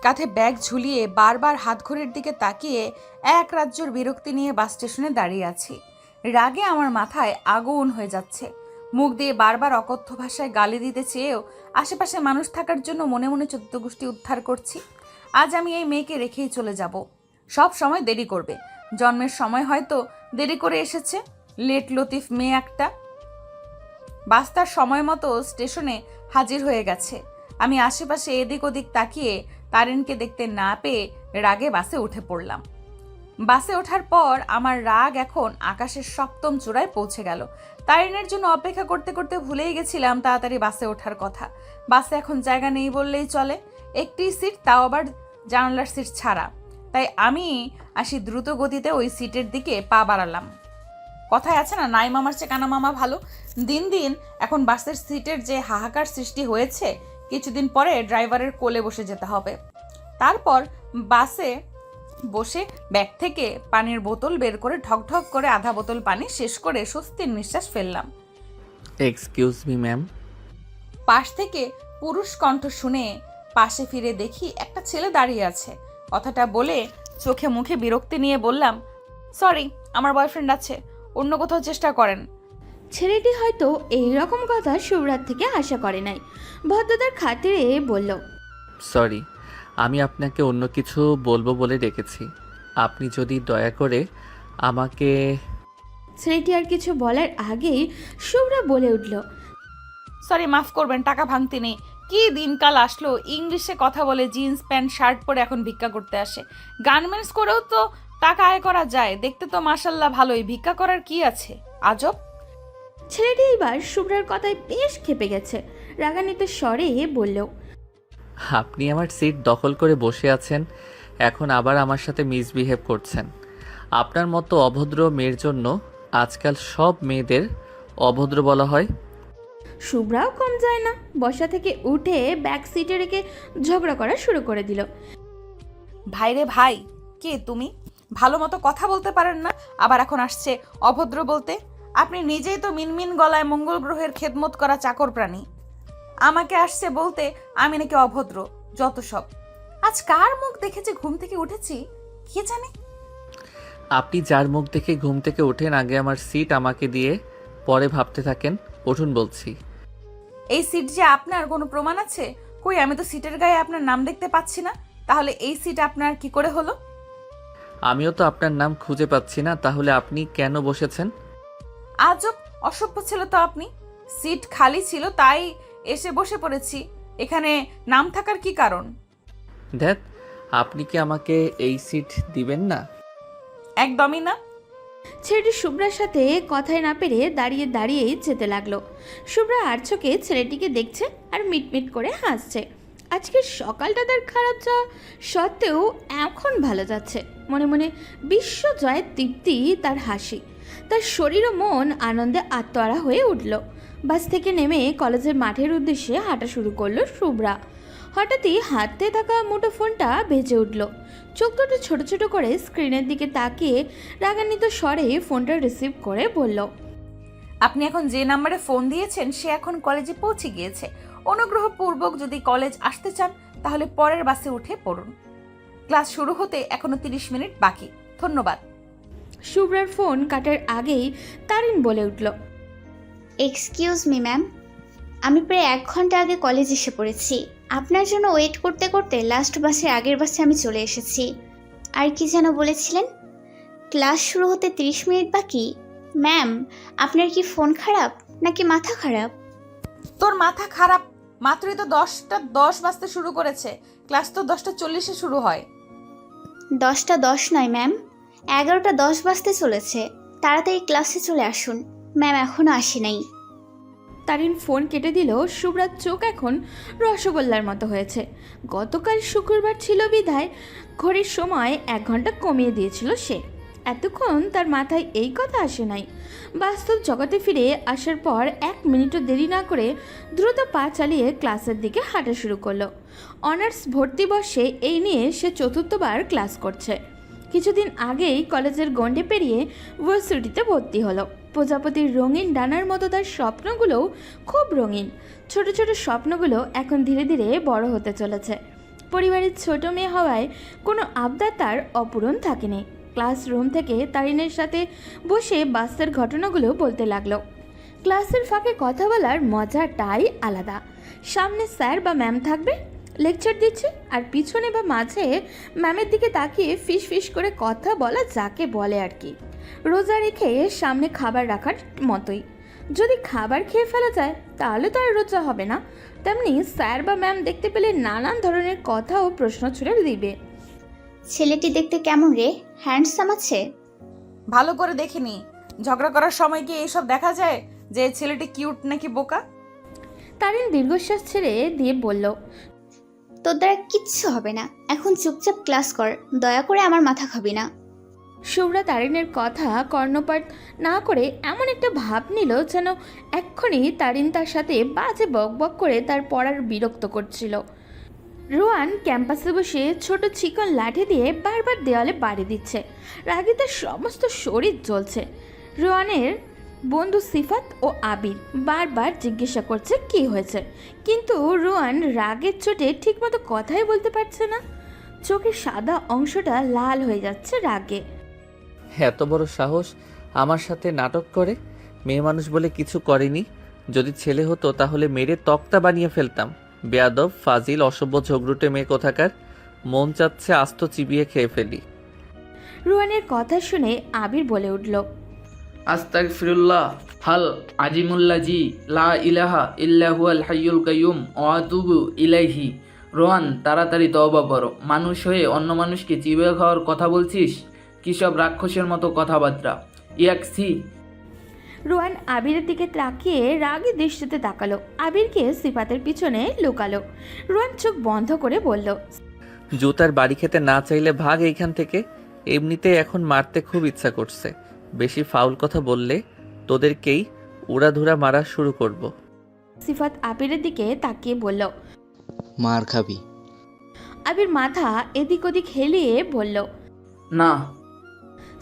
কাঁধে ব্যাগ ঝুলিয়ে বারবার হাতঘড়ির দিকে তাকিয়ে এক রাজ্যর বিরক্তি নিয়ে বাস স্টেশনে দাঁড়িয়ে আছি। রাগে আমার মাথায় আগুন হয়ে যাচ্ছে। মুখ দিয়ে বারবার অকথ্য ভাষায় গালি দিতে চেয়েও আশেপাশে মানুষ থাকার জন্য মনে মনে চোদ্দগোষ্ঠী উদ্ধার করছি। আজ আমি এই মেয়েকে রেখেই চলে যাব। সব সময় দেরি করবে। জন্মের সময় হয়তো দেরি করে এসেছে। লেট লতিফ মেয়ে একটা। বাস তার সময় মতো স্টেশনে হাজির হয়ে গেছে। আমি আশেপাশে এদিক ওদিক তাকিয়ে তারিনকে দেখতে না পেয়ে রাগে বাসে উঠে পড়লাম। বাসে ওঠার পর আমার রাগ এখন আকাশের সপ্তম চূড়ায় পৌঁছে গেল। তারিনের জন্য অপেক্ষা করতে করতে ভুলেই গেছিলাম তাড়াতাড়ি বাসে ওঠার কথা। বাসে এখন জায়গা নেই বললেই চলে। একটি সিট, তাও আবার জানালার সিট ছাড়া। তাই আমি আসি দ্রুত গতিতে ওই সিটের দিকে পা বাড়ালাম। কথায় আছে না, নাই মামার চেয়ে কানা মামা ভালো। দিন দিন এখন বাসের সিটের যে হাহাকার সৃষ্টি হয়েছে, কিছুদিন পরে ড্রাইভারের কোলে বসে যেতে হবে। তারপর বাসে বসে ব্যাগ থেকে পানির বোতল বের করে ঢকঢক করে আধা বোতল পানি শেষ করে স্বস্তির নিঃশ্বাস ফেললাম। Excuse me ma'am. পাশ থেকে পুরুষ কণ্ঠ শুনে পাশে ফিরে দেখি একটা ছেলে দাঁড়িয়ে আছে। কথাটা বলে চোখে মুখে বিরক্তি নিয়ে বললাম, সরি, আমার বয়ফ্রেন্ড আছে, অন্য কোথাও চেষ্টা করেন। ছেলেটি হয়তো এই রকম কথা শুভরাত থেকে আশা করে নাই। ভদ্রতার খাতিরে বলল, সরি, আমি আপনাকে অন্য কিছু বলবো বলে ডেকেছি। আপনি যদি দয়া করে আমাকে। ছেলেটি আর কিছু বলার আগেই শুভ্রা বলে উঠল, সরি, মাফ করবেন, টাকা ভাঙতি নেই। কি দিনকাল আসলো, ইংলিশে কথা বলে জিন্স প্যান্ট শার্ট পরে এখন ভিক্ষা করতে আসে। গার্মেন্টস করেও তো টাকা আয় করা যায়। দেখতে তো মাশাল্লাহ ভালোই, ভিক্ষা করার কি আছে আজব। ছেলেটি এবার শুভ্রার কথায় বেশ ক্ষেপে গেছে। রাগান্বিত স্বরে বলল, আপনি আমার সিট দখল করে বসে আছেন, এখন আবার আমার সাথে মিসবিহেভ করছেন। আপনার মতো অভদ্র মেয়ের জন্য আজকাল সব মেয়েদের অভদ্র বলা হয়। শুভ্রাও কম যায় না। বসা থেকে উঠে ব্যাক সিটে রেখে ঝগড়া করা শুরু করে দিল। ভাইরে ভাই, কে তুমি? ভালো মতো কথা বলতে পারেন না, আবার এখন আসছে অভদ্র বলতে। আপনি নিজেই তো মিনমিন গলায় মঙ্গল গ্রহের খেদমত করা চাকর প্রাণী। আমাকে আসছে বলতে আমি নাকি অভদ্র। যত সব। আজ কার মুখ দেখেছে ঘুম থেকে উঠেছি কে জানে। আপনি যার মুখ দেখে ঘুম থেকে ওঠেন, আগে আমার সিট আমাকে দিয়ে পরে ভাবতে থাকেন। উঠুন বলছি। এই সিট যে আপনার কোনো প্রমাণ আছে? কই, আমি তো সিটের গায়ে আপনার নাম দেখতে পাচ্ছি না। তাহলে এই সিট আপনার কি করে হলো? আমিও তো আপনার নাম খুঁজে পাচ্ছি না, তাহলে আপনি কেন বসেছেন? আজব অসভ্য ছিল তো আপনি। সিট খালি ছিল তাই এসে বসে পড়েছি। এখানে নাম থাকার কি কারণ? দেখ, আপনি কি আমাকে এই সিট দিবেন না? একদমই না। ছেলেটি শুভ্রার সাথে কথায় না পেরে দাঁড়িয়ে দাঁড়িয়েই যেতে লাগলো। শুভ্রা আর চোখে ছেলেটিকে দেখছে আর মিটমিট করে হাসছে। আজকের সকালটা তার খারাপ যাওয়া সত্ত্বেও এখন ভালো যাচ্ছে। মনে মনে বিশ্ব জয়ের তৃপ্তি তার হাসি। তার শরীর ও মন আনন্দে আত্মহারা হয়ে উঠল। বাস থেকে নেমে কলেজের মাঠের উদ্দেশ্যে হাঁটা শুরু করলো শুভ্রা। হঠাৎই হাতে থাকা মুঠো ফোনটা বেজে উঠল। চোখ দুটো ছোট ছোট করে স্ক্রিনের দিকে তাকিয়ে রাগান্বিত স্বরে ফোনটা রিসিভ করে বলল, আপনি এখন যে নাম্বারে ফোন দিয়েছেন সে এখন কলেজে পৌঁছে গিয়েছে। অনুগ্রহপূর্বক যদি কলেজ আসতে চান তাহলে পরের বাসে উঠে পড়ুন। ক্লাস শুরু হতে এখনো 30 মিনিট বাকি। ধন্যবাদ। শুভ্রার ফোন কাটার আগেই তারিন বলে উঠল, এক্সকিউজ মি ম্যাম, আমি প্রায় 1 ঘন্টা আগে কলেজ এসে পড়েছি। আপনার জন্য ওয়েট করতে করতে লাস্ট বাসের আগের বাসে আমি চলে এসেছি। আর কি যেন বলেছিলেন? ক্লাস শুরু হতে 30 মিনিট বাকি। ম্যাম, আপনার কি ফোন খারাপ নাকি মাথা খারাপ? তোর মাথা খারাপ। মাত্রই তো 10টা 10 বাজতে শুরু করেছে। ক্লাস তো 10টা 40-এ শুরু হয়। 10টা 10 নয় ম্যাম, 11টা 10 বাজতে চলেছে। তাড়াতাড়ি ক্লাসে চলে আসুন। ম্যাম এখনও আসে নাই। তারিন ফোন কেটে দিল। শুভ্রার চোখ এখন রসগোল্লার মতো হয়েছে। গতকাল শুক্রবার ছিল বিধায় ঘড়ির সময় 1 ঘন্টা কমিয়ে দিয়েছিল সে। এতক্ষণ তার মাথায় এই কথা আসে নাই। বাস্তব জগতে ফিরে আসার পর 1 মিনিটও দেরি না করে দ্রুত পা চালিয়ে ক্লাসের দিকে হাঁটা শুরু করলো। অনার্স ভর্তি বর্ষে এই নিয়ে সে 4র্থবার ক্লাস করছে। কিছুদিন আগেই কলেজের গণ্ডে পেরিয়ে ভার্সিটিতে ভর্তি হলো। প্রজাপতির রঙিন ডানার মতো তার স্বপ্নগুলোও খুব রঙিন। ছোট ছোট স্বপ্নগুলো এখন ধীরে ধীরে বড় হতে চলেছে। পরিবারের ছোট মেয়ে হওয়ায় কোনো আবদার তার অপূরণ থাকেনি। ক্লাসরুম থেকে তারিনের সাথে বসে বাসের ঘটনাগুলো বলতে লাগলো। ক্লাসের ফাঁকে কথা বলার মজাটাই আলাদা। সামনে স্যার বা ম্যাম থাকবে, লেকচার দিচ্ছে, আর পিছনে বা মাঝে ম্যামের দিকে তাকিয়ে ফিস ফিস করে কথা বলা যাকে বলে আর কি। রোজা রেখে সামনে খাবার রাখার মতোই। যদি খাবার খেয়ে ফেলা যায় তাহলে তো আর রোজা হবে না। তেমনি স্যার বা ম্যাম দেখতে পেলে নানান ধরনের কথা ও প্রশ্ন ছুড়ে দিবে। ছেলেটি দেখতে কেমন রে? হ্যান্ডসাম আছে? ভালো করে দেখিনি। ঝগড়া করার সময় কি এইসব দেখা যায় যে ছেলেটি কিউট নাকি বোকা? তারিন দীর্ঘশ্বাস ছেড়ে দিয়ে বলল, তোর দ্বারা কিচ্ছু হবে না, এখন চুপচাপ ক্লাস কর, দয়া করে আমার মাথা খাবি না। শুভ্রা তারিনের কথা কর্ণপাত না করে এমন একটা ভাব নিল যেন এক্ষুনি তারিন তার সাথে বাজে বক বক করে তার পড়ার বিরক্ত করছিল। রোয়ান ক্যাম্পাসে বসে ছোট চিকন লাঠি দিয়ে বারবার দেওয়ালে বাড়ি দিচ্ছে। রাগে তার সমস্ত শরীর জ্বলছে। রোয়ানের বন্ধু সিফাত ও আবির বারবার জিজ্ঞাসা করছে কি হয়েছে, কিন্তু রোয়ান রাগের চোটে ঠিকমতো কথাই বলতে পারছে না। চোখের সাদা অংশটা লাল হয়ে যাচ্ছে রাগে। এত বড় সাহস আমার সাথে নাটক করে? মেয়ে মানুষ বলে কিছু করেনি। যদি ছেলে হতো তাহলে মেরে তক্তা বানিয়ে ফেলতাম। বেয়াদব, ফাজিল, অসভ্য, ঝগড়ুটে মেয়ে কোথাকার। মন চাচ্ছে আস্ত চিবিয়ে খেয়ে ফেলি। রোয়ানের কথা শুনে আবির বলে উঠল, আস্তাগফিরুল্লাহ, হাল আজিমুল্লাহ জি, লা ইলাহা ইল্লা হুয়াল হাইয়ুল কাইয়ুম ওয়া আতুবু ইলাইহি। রোহান, তাড়াতাড়ি তওবা করো। মানুষ হয়ে অন্য মানুষকে চিবিয়ে খাওয়ার কথা বলছিস? কি সব রাক্ষসের মতো কথাবার্তা! ইয়াকসি। রোয়ান আবিরের দিকে তাকিয়ে রাগী দৃষ্টিতে তাকালো। আবিরকে সিফাতের পিছনে লুকালো। রোয়ান চোখ বন্ধ করে বলল, জুতার বাড়ি খেতে না চাইলে ভাগ এইখান থেকে। এমনিতেই এখন মারতে খুব ইচ্ছা করছে। বেশি ফাউল কথা বললে তোদেরকেই উড়াধুরা মারা শুরু করব। সিফাত আবিরের দিকে তাকিয়ে বলল, মার খাবি। আবির মাথা এদিক ওদিক হেলিয়ে বলল। না।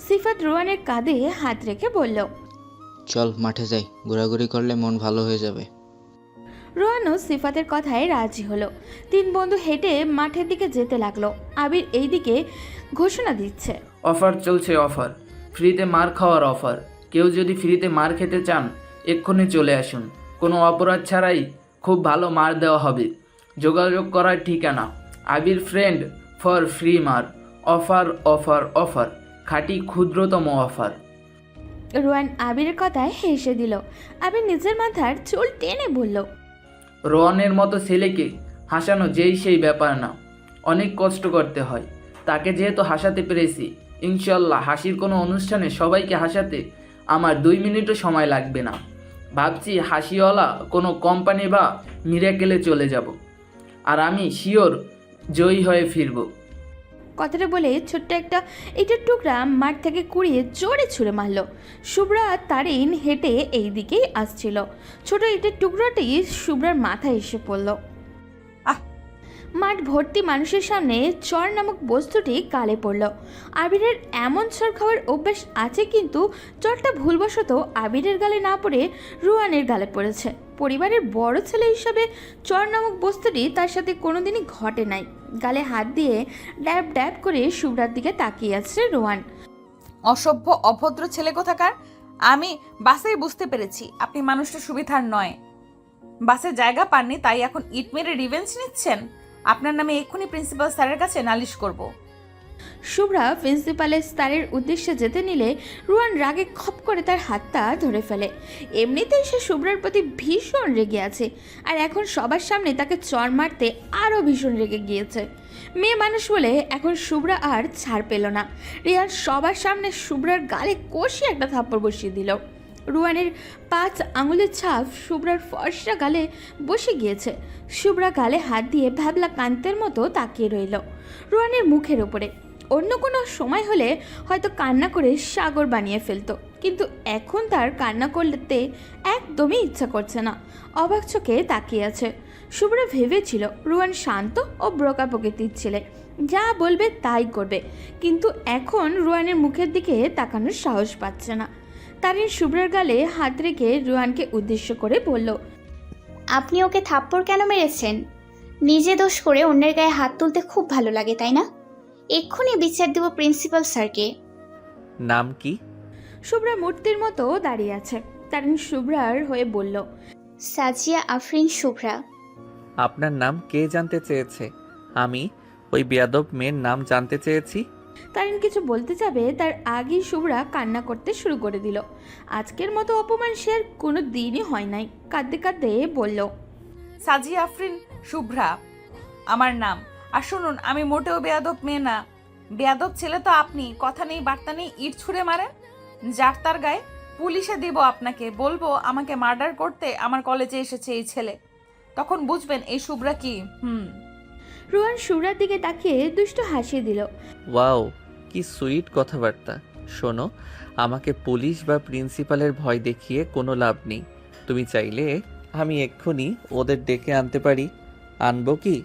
সিফাত রোয়ানের কাঁধে হাত রেখে বলল, চল মাঠে যাই, ঘোরাঘুরি করলে মন ভালো হয়ে যাবে। রোয়ানও সিফাতের কথায় রাজি হলো। তিন বন্ধু হেঁটে মাঠের দিকে যেতে লাগলো। আবির এই দিকে ঘোষণা দিচ্ছে, অফার চলছে, অফার। ফ্রিতে মার খাওয়ার অফার। কেউ যদি ফ্রিতে মার খেতে চান এক্ষুনি চলে আসুন। কোনো অপরাধ ছাড়াই খুব ভালো মার দেওয়া হবে। যোগাযোগ করার ঠিকানা আবির ফ্রেন্ড ফর ফ্রি মার। অফার অফার অফার, খাঁটি ক্ষুদ্রতম অফার। রোয়ান আবিরের কথায় হেসে দিল। আবির নিজের মাথার চুল টেনে বলল, রোয়ানের মতো ছেলেকে হাসানো যেই সেই ব্যাপার না, অনেক কষ্ট করতে হয়। তাকে যেহেতু হাসাতে পেরেছি, ইনশাল্লাহ হাসির কোনো অনুষ্ঠানে সবাইকে হাসাতে আমার 2 মিনিটও সময় লাগবে না। ভাবছি হাসিওয়ালা কোনো কোম্পানি বা মিরাকেলে চলে যাব, আর আমি শিওর জয়ী হয়ে ফিরব। কথাটা বলে ছোট্ট একটা ইটের টুকরা মাঠ থেকে কুড়িয়ে জোরে ছুঁড়ে মারল। শুভ্রা আর তারিন হেঁটে এই দিকেই আসছিল। ছোট ইটের টুকরাটি শুভ্রার মাথায় এসে পড়ল। আহ! মাঠ ভর্তি মানুষের সামনে চর নামক বস্তুটি গালে পড়ল। আবিরের এমন চর খাওয়ার অভ্যাস আছে, কিন্তু চরটা ভুলবশত আবিরের গালে না পড়ে রোয়ানের গালে পড়েছে। পরিবারের বড় ছেলে হিসাবে চর নামক বস্তুটি তার সাথে কোনোদিনই ঘটে নাই। গালে হাত দিয়ে ড্যাব ড্যাব করে শুভ্রার দিকে তাকিয়ে আছে রোয়ান। অসভ্য, অভদ্র ছেলে কোথাকার। আমি বাসেই বুঝতে পেরেছি আপনি মানুষটা সুবিধার নয়। বাসে জায়গা পাননি তাই এখন ইট মেরে রিভেঞ্জ নিচ্ছেন। আপনার নামে এক্ষুনি প্রিন্সিপাল স্যারের কাছে নালিশ করব। শুভ্রা প্রিন্সিপালের স্যারের উদ্দেশ্যে যেতে নিলে রোয়ান রাগে খপ করে তার হাতটা ধরে ফেলে। এমনিতেই সে শুভ্রার প্রতি ভীষণ রেগে আছে, আর এখন সবার সামনে তাকে চর মারতে আরও ভীষণ রেগে গিয়েছে। মেয়ে মানুষ বলে এখন শুভ্রা আর ছাড় পেল না। রিয়ান সবার সামনে শুভ্রার গালে কষে একটা থাপ্পড় বসিয়ে দিল। রোয়ানের 5 আঙুলের ছাপ শুভ্রার ফর্সা গালে বসে গিয়েছে। শুভ্রা গালে হাত দিয়ে ভ্যাবলা কান্তের মতো তাকিয়ে রইল রোয়ানের মুখের ওপরে। অন্য কোনো সময় হলে হয়তো কান্না করে সাগর বানিয়ে ফেলতো, কিন্তু এখন তার কান্না করতে একদমই ইচ্ছা করছে না। অবাক চোখে তাকিয়ে আছে। শুভ্রা ভেবেছিল রোয়ান শান্ত ও ব্রোকা প্রকৃতির ছেলে, যা বলবে তাই করবে, কিন্তু এখন রোয়ানের মুখের দিকে তাকানোর সাহস পাচ্ছে না। তারিন শুভ্রার গালে হাত রেখে রোয়ানকে উদ্দেশ্য করে বলল, আপনি ওকে থাপ্পড় কেন মেরেছেন? নিজে দোষ করে অন্যের গায়ে হাত তুলতে খুব ভালো লাগে, তাই না? এক্ষুনি বিচার দেব প্রিন্সিপাল স্যারকে। নাম কি? শুভ্রা মূর্তির মতো দাঁড়িয়ে আছে। তারিন শুভ্রার হয়ে বলল, সাজিয়া আফরিন শুভ্রা। আপনার নাম কে জানতে চেয়েছে? আমি ওই বেয়াদব মেয়ের নাম জানতে চেয়েছি। তারিন কিছু বলতে যাবে তার আগেই শুভ্রা কান্না করতে শুরু করে দিল। আজকের মতো অপমান সে আর কোনো দিনই হয় নাই। কাঁদতে কাঁদতে বলল, সাজিয়া আফরিন শুভ্রা আমার নাম। আর শুনুন, আমি মোটেও বেয়াদব মেয়ে না। বেয়াদব ছেলে তো আপনি। কথা নেই বার্তা নেই ইট ছুঁড়ে মারেন। যার তার গায়ে পুলিশে দিব আপনাকে। বলবো আমাকে মার্ডার করতে আমার কলেজে এসেছে এই ছেলে। তখন বুঝবেন এই শুভ্রা কি। রোহান শুভ্রার দিকে তাকিয়ে দুষ্টু হাসি দিল। ওয়াও, কি সুইট কথাবার্তা। শোনো, আমাকে পুলিশ বা প্রিন্সিপালের ভয় দেখিয়ে কোনো লাভ নেই। তুমি চাইলে আমি এক্ষুনি ওদের ডেকে আনতে পারি। আনবো কি?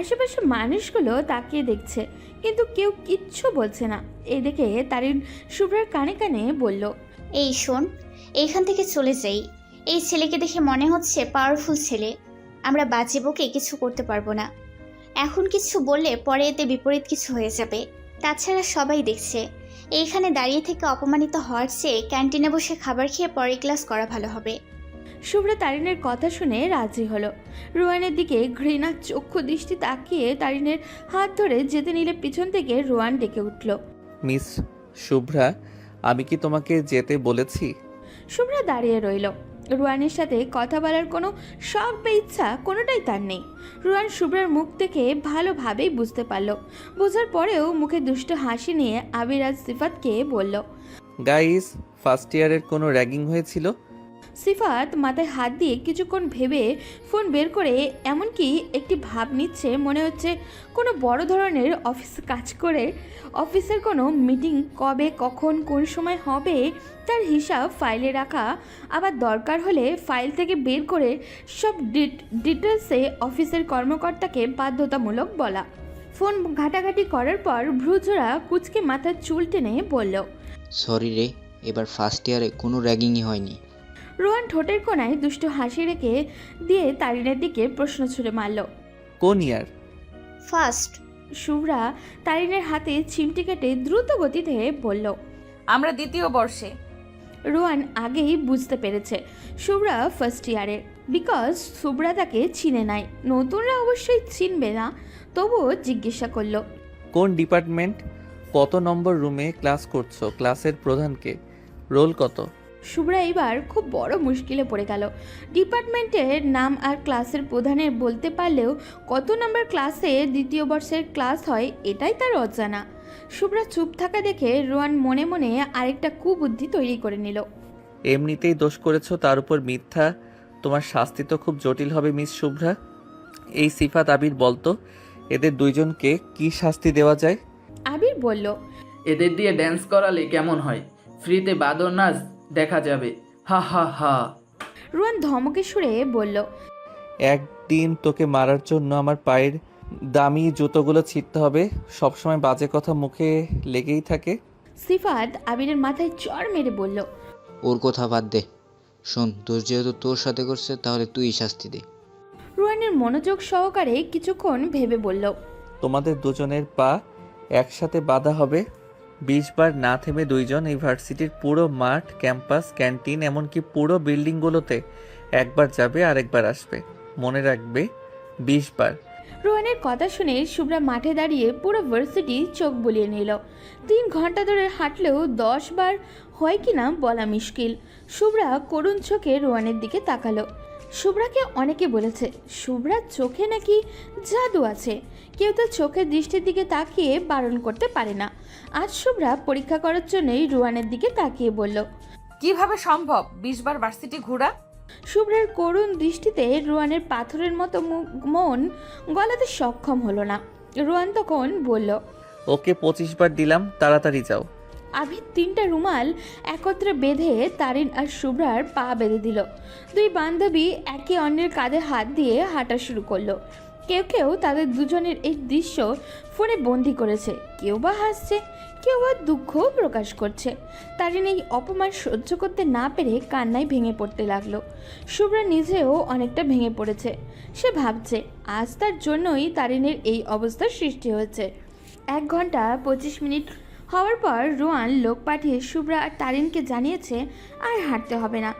আশেপাশে মানুষগুলো তাকিয়ে দেখছে, কিন্তু কেউ কিচ্ছু বলছে না। এই দেখে তারিন শুভ্রার কানে কানে বলল, এই শোন, এইখান থেকে চলে যাই। এই ছেলেকে দেখে মনে হচ্ছে পাওয়ারফুল ছেলে। আমরা বাজে বকে কিছু করতে পারবো না। এখন কিছু বললে পরে এতে বিপরীত কিছু হয়ে যাবে। তাছাড়া সবাই দেখছে। এইখানে দাঁড়িয়ে থেকে অপমানিত হওয়ার চেয়ে ক্যান্টিনে বসে খাবার খেয়ে পরে ক্লাস করা ভালো হবে। শুভ্রা তারিনের কথা শুনে রাজি হলো। রোয়ানের দিকে ঘৃণা চক্ষু দৃষ্টি তাকিয়ে তারিনের হাত ধরে যেতে নিলে পিছন থেকে রোয়ান ডেকে উঠল, মিস শুভ্রা, আমি কি তোমাকে যেতে বলেছি? শুভ্রা দাঁড়িয়ে রইল। রোয়ানের সাথে কথা বলার কোনো শখ বা ইচ্ছা কোনোটাই তার নেই। রোয়ান শুভ্রার মুখ থেকে ভালোভাবেই বুঝতে পারল। বোঝার পরেও মুখে দুষ্ট হাসি নিয়ে আবিরাজ সিফাতকে বলল, গাইস, ফার্স্ট ইয়ারের কোনো র্যাগিং হয়েছিল? সিফাত মাথায় হাত দিয়ে কিছুক্ষণ ভেবে ফোন বের করে এমনকি একটি ভাব নিচ্ছে, মনে হচ্ছে কোনো বড় ধরনের অফিসে কাজ করে। অফিসের কোনো মিটিং কবে কখন কোন সময় হবে তার হিসাব ফাইলে রাখা, আবার দরকার হলে ফাইল থেকে বের করে সব ডিটেলসে অফিসের কর্মকর্তাকে বাধ্যতামূলক বলা। ফোন ঘাটাঘাটি করার পর ভ্রুজোড়া কুচকে মাথার চুল টেনে বলল, সরি রে, এবার ফার্স্ট ইয়ারে কোনো র্যাগিংই হয়নি। রোহান ঠোঁটের কোণায় দুষ্টু হাসি রেখে দিয়ে তারিনের দিকে প্রশ্ন ছুড়ে মারল, কোন ইয়ার? ফার্স্ট। শুভ্রা তারিনের হাতে চিমটি কেটে দ্রুত গতিতে বলল। আমরা দ্বিতীয় বর্ষে। রোহান আগেই বুঝতে পেরেছে শুভ্রা ফার্স্ট ইয়ারের, বিকজ শুভ্রা তাকে চিনে নাই। নতুনরা অবশ্যই চিনবে না, তবুও জিজ্ঞাসা করলো, কোন ডিপার্টমেন্ট? কত নম্বর রুমে ক্লাস করছো? ক্লাসের প্রধানকে? রোল কত? শুভ্রা এবার খুব বড় মুশকিলে পড়ে গেল। ডিপার্টমেন্টের নাম আর ক্লাসের প্রধানের বলতে পারলেও কত নম্বর ক্লাসে দ্বিতীয় বর্ষের ক্লাস হয় এটাই তার অজানা। শুভ্রা চুপ থাকা দেখে রোহান মনে মনে আরেকটা কুবুদ্ধি তৈরি করে নিল। এমনিতেই দোষ করেছো, তার উপর মিথ্যা। তোমার শাস্তি তো খুব জটিল হবে মিস শুভ্রা। এই সিফাত, আবির, বলতো এদের দুইজনকে কি শাস্তি দেওয়া যায়? আবির বলল, এদের দিয়ে ড্যান্স করালে কেমন হয়? ফ্রিতে বাদর নাচ দেখা যাবে। হা হা হা। রোহান ধমকে সুরে বলল, একদিন তোকে মারার জন্য আমার পায়ের দামি জুতোগুলো ছিঁড়তে হবে। সবসময় বাজে কথা মুখে লেগেই থাকে। সিফাত আবিরের মাথায় চড় মেরে বলল, ওর কথা বাদ দে। শোন, দোষ যেহেতু তোর সাথে করছে তাহলে তুই শাস্তি দে। রোহানের মনোযোগ সহকারে কিছুক্ষণ ভেবে বলল, তোমাদের দুজনের পা একসাথে বাঁধা হবে। 20 বার না থেমে দুইজন এই ভার্সিটির পুরো মাঠ, ক্যাম্পাস, ক্যান্টিন, এমনকি পুরো বিল্ডিংগুলোতে একবার যাবে আর একবার আসবে। মনে রাখবে, 20 বার। রোহানের কথা শুনে শুভ্রা মাঠে দাঁড়িয়ে পুরো ভার্সিটি চোখ বুলিয়ে নিল। 3 ঘন্টা ধরে হাঁটলেও 10 বার হয় কিনা বলা মুশকিল। শুভ্রা করুণ চোখে রোহানের দিকে তাকালো। শুভ্রাকে অনেকে বলেছে শুভ্রার চোখে নাকি জাদু আছে, কেউ তো চোখের দৃষ্টির দিকে তাকিয়ে বারণ করতে পারে না। আজ শুভ্রা পরীক্ষা করার জন্যই রোহানের দিকে তাকিয়ে বলল, কিভাবে সম্ভব 20 বার ভার্সিটি ঘোরা? শুভ্রার করুণ দৃষ্টিতে রোহানের পাথরের মতো মন গলাতে সক্ষম হলো না। রোহান তখন বলল, ওকে 25 বার দিলাম, তাড়াতাড়ি যাও। আবির 3টা রুমাল একত্রে বেঁধে তারিন আর শুভ্রার পা বেঁধে দিল। 2 বান্ধবী একে অন্যের কাঁধে হাত দিয়ে হাঁটা শুরু করলো। কেউ কেউ তাদের দুজনের এই দৃশ্য ফোনে বন্দি করেছে, কেউ বা হাসছে, কেউ বা দুঃখ প্রকাশ করছে। তারিন এই অপমান সহ্য করতে না পেরে কান্নায় ভেঙে পড়তে লাগলো। শুভ্রা নিজেও অনেকটা ভেঙে পড়েছে। সে ভাবছে আজ তার জন্যই তারিনের এই অবস্থার সৃষ্টি হয়েছে। 1 ঘন্টা 25 মিনিট হওয়ার পর রোয়ান লোক পাঠিয়ে শুভ্রা আর তারিনকে জানিয়েছে আর হাঁটতে হবে না।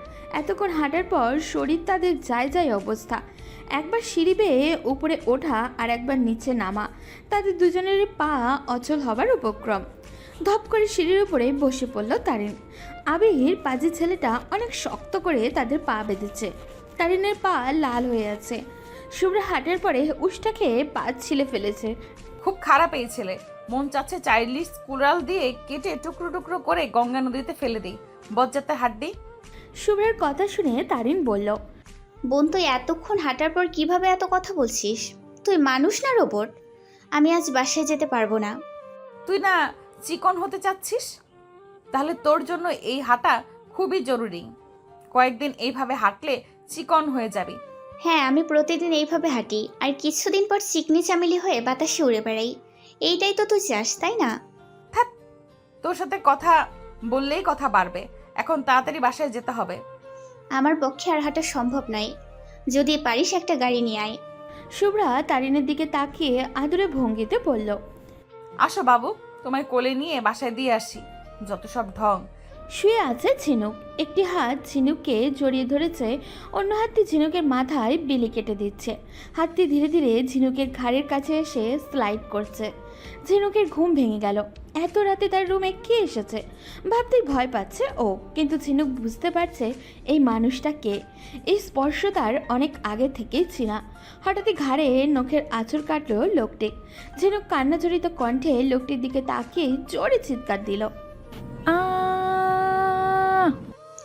এতক্ষণ হাঁটার পর শরীর তাদের যায় যায় অবস্থা। একবার সিঁড়ি বেয়ে উপরে ওঠা আর একবার নিচে নামা, তাদের দুজনেরই পা অচল হবার উপক্রম। ধপ করে সিঁড়ির উপরে বসে পড়ল তারিন। আবির পাজি ছেলেটা অনেক শক্ত করে তাদের পা বেঁধেছে। তারিনের পা লাল হয়ে আছে। শুভ্রা হাঁটার পরে উষ্টা খেয়ে পা ছিলে ফেলেছে। খুব খারাপ এই ছেলে। মন চাচ্ছে চাইল্ডিশ কুড়াল দিয়ে কেটে টুকরো টুকরো করে গঙ্গা নদীতে ফেলে দিই। বজ্জাতে হাড্ডি। শুভ্রার কথা শুনে তারিন বলল, বোন, তুই এতক্ষণ হাঁটার পর কিভাবে এত কথা বলছিস? তুই মানুষ না রোবট? আমি আজ বাসায় যেতে পারবো না। তুই না চিকন হতে চাচ্ছিস? তাহলে তোর জন্য এই হাঁটা খুবই জরুরি। কয়েকদিন এইভাবে হাঁটলে চিকন হয়ে যাবি। হ্যাঁ, আমি প্রতিদিন এইভাবে হাঁটি, আর কিছুদিন পর চিকনি চামেলি হয়ে বাতাসে উড়ে বেড়াই। এইটাই তো তুই চাস, তাই না? তোর সাথে কথা বললেই কথা বাড়বে। এখন তাড়াতাড়ি বাসায় যেতে হবে। আমার পক্ষে আর হাঁটা সম্ভব নয়। যদি পারিস একটা গাড়ি নিয়ে আয়। শুভ্রা তারিনের দিকে তাকিয়ে আদুরে ভঙ্গিতে বলল, আসো বাবু, তোমায় কোলে নিয়ে বাসায় দিয়ে আসি। যত সব ঢং। শুয়ে আছে ঝিনুক। একটি হাত ঝিনুককে জড়িয়ে ধরেছে, অন্য হাতটি ঝিনুকের মাথায় বিলি কেটে দিচ্ছে। হাতটি ধীরে ধীরে ঝিনুকের ঘাড়ের কাছে এসে স্লাইড করছে। ঝিনুকের ঘুম ভেঙে গেল। এত রাতে তার রুমে কে এসেছে ভাবতেই ভয় পাচ্ছে ও। কিন্তু ঝিনুক বুঝতে পারছে এই মানুষটা কে। এই স্পর্শ তার অনেক আগে থেকেই চেনা। হঠাৎই ঘাড়ে নখের আঁচড় কাটল লোকটি। ঝিনুক কান্নাজড়িত কণ্ঠে লোকটির দিকে তাকিয়ে জোরে চিৎকার দিল,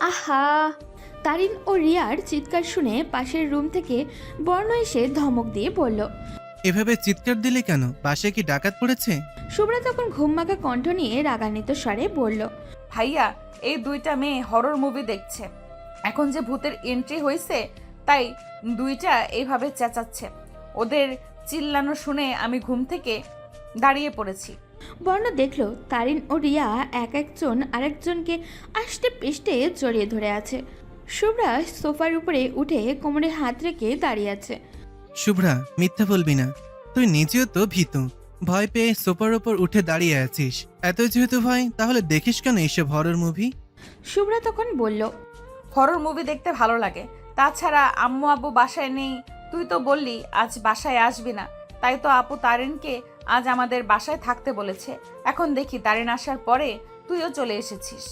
আহা! তারিন ও রিয়ার চিৎকার শুনে পাশের রুম থেকে বর্ণ এসে ধমক দিয়ে বলল, এভাবে চিৎকার দিলে কেন? বাসায় কি ডাকাত পড়েছে? শুভ্রা তখন ঘুমমাখা কণ্ঠ নিয়ে রাগান্বিত স্বরে বলল, ভাইয়া, এই দুইটা মেয়ে হরর মুভি দেখছে। এখন যে ভূতের এন্ট্রি হয়েছে তাই দুইটা এইভাবে চেঁচাচ্ছে। ওদের চিল্লানো শুনে আমি ঘুম থেকে দাঁড়িয়ে পড়েছি। বর্ণ দেখল তারিন ও রিয়া এক একজন আরেকজনকে আষ্টে পিষ্টে জড়িয়ে ধরে আছে। শুভ্রা সোফার উপরে উঠে কোমরে হাত রেখে দাঁড়িয়ে আছে। শুভ্রা, মিথ্যা বলবি না। তুই নিজেও তো ভীত। ভয় পেয়ে সোফার ওপর উঠে দাঁড়িয়ে আছিস। এত যেহেতু ভয়, তাহলে দেখিস কেন এইসব হরর মুভি? শুভ্রা তখন বলল, হরর মুভি দেখতে ভালো লাগে। তাছাড়া আম্মু আব্বু বাসায় নেই। তুই তো বললি আজ বাসায় আসবি না, তাই তো আপু তারিনকে আজ আমাদের বাসায় থাকতে বলেছে। এখন দেখি তারিন আসার পরে তুইও চলে এসেছিস।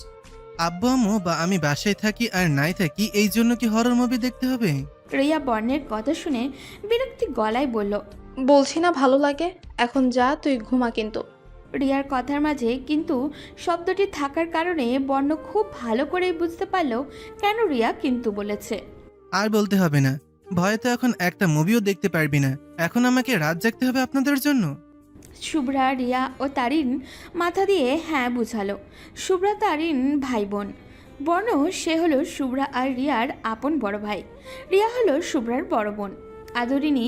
আব্বু আম্মু বা আমি বাসায় থাকি আর নাই থাকি, এই জন্য কি হরর মুভি দেখতে হবে? রিয়া বর্ণের কথা শুনে বিরক্তি গলায় বলল, বলছি না ভালো লাগে, এখন যা, তুই ঘুমা কিন্তু। রিয়ার কথার মাঝে কিন্তু শব্দটি থাকার কারণে বর্ণ খুব ভালো করেই বুঝতে পারল কেন রিয়া কিন্তু বলেছে। আর বলতে হবে না, ভয়ে তো এখন একটা মুভিও দেখতে পারবি না। এখন আমাকে রাত জাগতে হবে আপনাদের জন্য? শুভ্রা, রিয়া ও তারিন মাথা দিয়ে হ্যাঁ বুঝালো। শুভ্রা তারিন ভাই বোন। বর্ণ সে হলো শুভ্রা আর রিয়ার আপন বড় ভাই। রিয়া হলো শুভ্রার বড় বোন। আদরিনী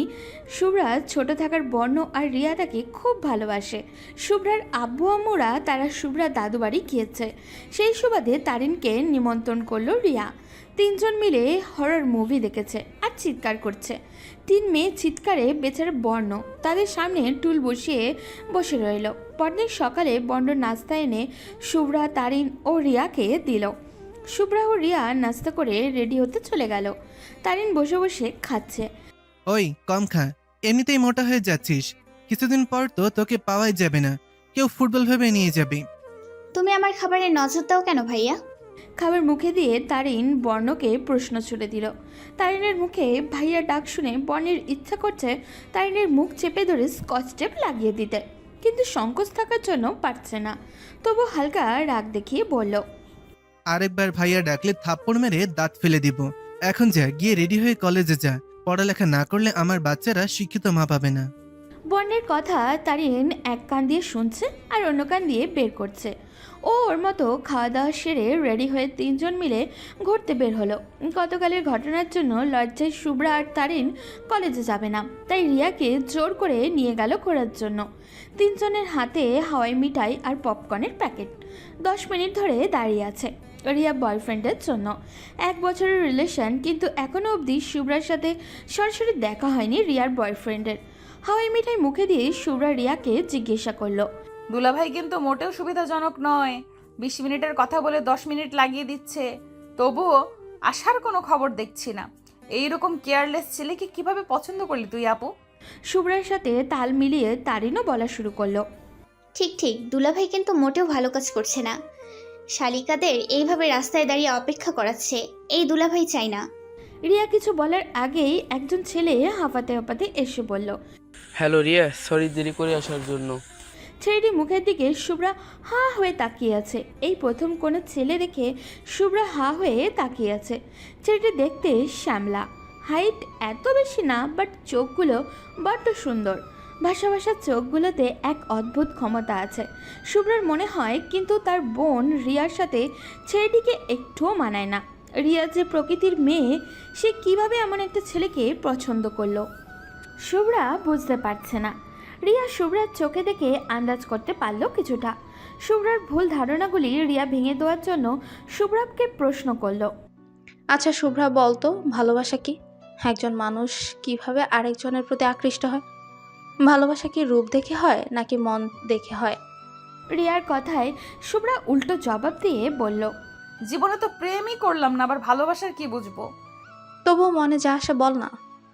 শুভ্রা ছোট থাকার বর্ণ আর রিয়া তাকে খুব ভালোবাসে। শুভ্রার আব্বু আম্মুরা তারা শুভ্রা দাদু বাড়ি গিয়েছে। সেই সুবাদে তারিনকে নিমন্ত্রণ করলো রিয়া। 3 জন মিলে হরর মুভি দেখেছে আর চিৎকার করছে। 3 মেয়ে চিৎকারে বেচারা বর্ণ তাদের সামনে টুল বসিয়ে বসে রইল। পরদিন সকালে বর্ণ নাস্তা এনে শুভ্রা, তারিন ও রিয়াকে দিল। শুভ্রা ও রিয়া নাস্তা করে রেডি হতে চলে গেল। তারিন বসে বসে খাচ্ছে। ওই কম খা, এমনিতেই মোটা হয়ে যাচ্ছিস। কিছুদিন পর তো তোকে পাওয়াই যাবে না, কেউ ফুটবল ভেবে নিয়ে যাবে। তুমি আমার খাবারে নজর দাও কেন ভাইয়া? খাবার মুখে দিয়ে তারিন বর্ণকে প্রশ্ন ছুড়ে দিল। তারিনের মুখে ভাইয়া ডাক শুনে বর্ণের ইচ্ছা করছে তারিনের মুখ চেপে ধরে স্কচ টেপ লাগিয়ে দিতে, কিন্তু সংকোচ থাকার জন্য পারছে না। তবু হালকা রাগ দেখিয়ে বলল, আরেকবার ভাইয়া ডাকলে থাপ্পড় মেরে দাঁত ফেলে দিব। এখন যা, গিয়ে রেডি হয়ে কলেজে যা। পড়ালেখা না করলে আমার বাচ্চারা শিক্ষিত মা পাবে না। বর্ণের কথা তারিন এক কান দিয়ে শুনছে আর অন্য কান দিয়ে বের করছে। ও ওর মতো খাওয়া দাওয়া সেরে রেডি হয়ে তিনজন মিলে ঘুরতে বের হলো। গতকালের ঘটনার জন্য লজ্জায় শুভ্রা আর তারিন কলেজে যাবে না, তাই রিয়াকে জোর করে নিয়ে গেল ঘোরার জন্য। তিনজনের হাতে হাওয়াই মিঠাই আর পপকর্নের প্যাকেট। 10 মিনিট ধরে দাঁড়িয়ে আছে রিয়া বয়ফ্রেন্ডের জন্য। 1 বছরের রিলেশন, কিন্তু এখনও অবধি শুভ্রার সাথে সরাসরি দেখা হয়নি রিয়ার বয়ফ্রেন্ডের। হাওয়াই মিঠাই মুখে দিয়ে শুভ্রা রিয়াকে জিজ্ঞাসা করলো, দুলাভাই কিন্তু মোটেও সুবিধাজনক নয়। 20 মিনিটের কথা বলে 10 মিনিট লাগিয়ে দিচ্ছে, তবুও আসার কোনো খবর দেখছি না। এইরকম কেয়ারলেস ছেলেকে কিভাবে পছন্দ করলি তুই আপু? শুভ্রার সাথে তাল মিলিয়ে তারিনও বলা শুরু করলো, ঠিক ঠিক, দুলাভাই কিন্তু মোটেও ভালো কাজ করছে না। শালিকাদের এইভাবে রাস্তায় দাঁড়িয়ে অপেক্ষা করাচ্ছে, এই দুলাভাই চাই না। রিয়া কিছু বলার আগেই একজন ছেলে হাঁপাতে হাঁপাতে এসে বলল, হ্যালো রিয়া, সরি দেরি করে আসার জন্য। ছেলেটির মুখের দিকে শুভ্রা হা হয়ে তাকিয়ে আছে। এই প্রথম কোনো ছেলে দেখে শুভ্রা হা হয়ে তাকিয়ে আছে। ছেলেটি দেখতে শ্যামলা, হাইট এত বেশি না, বাট চোখগুলো বড্ড সুন্দর। ভাষা ভাষা চোখগুলোতে এক অদ্ভুত ক্ষমতা আছে। শুভ্রার মনে হয় কিন্তু তার বোন রিয়ার সাথে ছেলেটিকে একটুও মানায় না। রিয়া যে প্রকৃতির মেয়ে, সে কিভাবে এমন একটা ছেলেকে পছন্দ করলো শুভ্রা বুঝতে পারছে না। রিয়া শুভ্রার চোখে দেখে আন্দাজ করতে পারল কিছুটা। শুভ্রার ভুল ধারণাগুলি রিয়া ভেঙে দেওয়ার জন্য শুভ্রাকে প্রশ্ন করল, আচ্ছা শুভ্রা, বলতো ভালোবাসা কি? একজন মানুষ কিভাবে আরেকজনের প্রতি আকৃষ্ট হয়? ভালোবাসা কি রূপ দেখে হয় নাকি মন দেখে হয়? রিয়ার কথায় শুভ্রা উল্টো জবাব দিয়ে বলল, জীবনে তো প্রেমই করলাম না, আবার ভালোবাসার কি বুঝবো? তবুও মনে যা আসে বল না।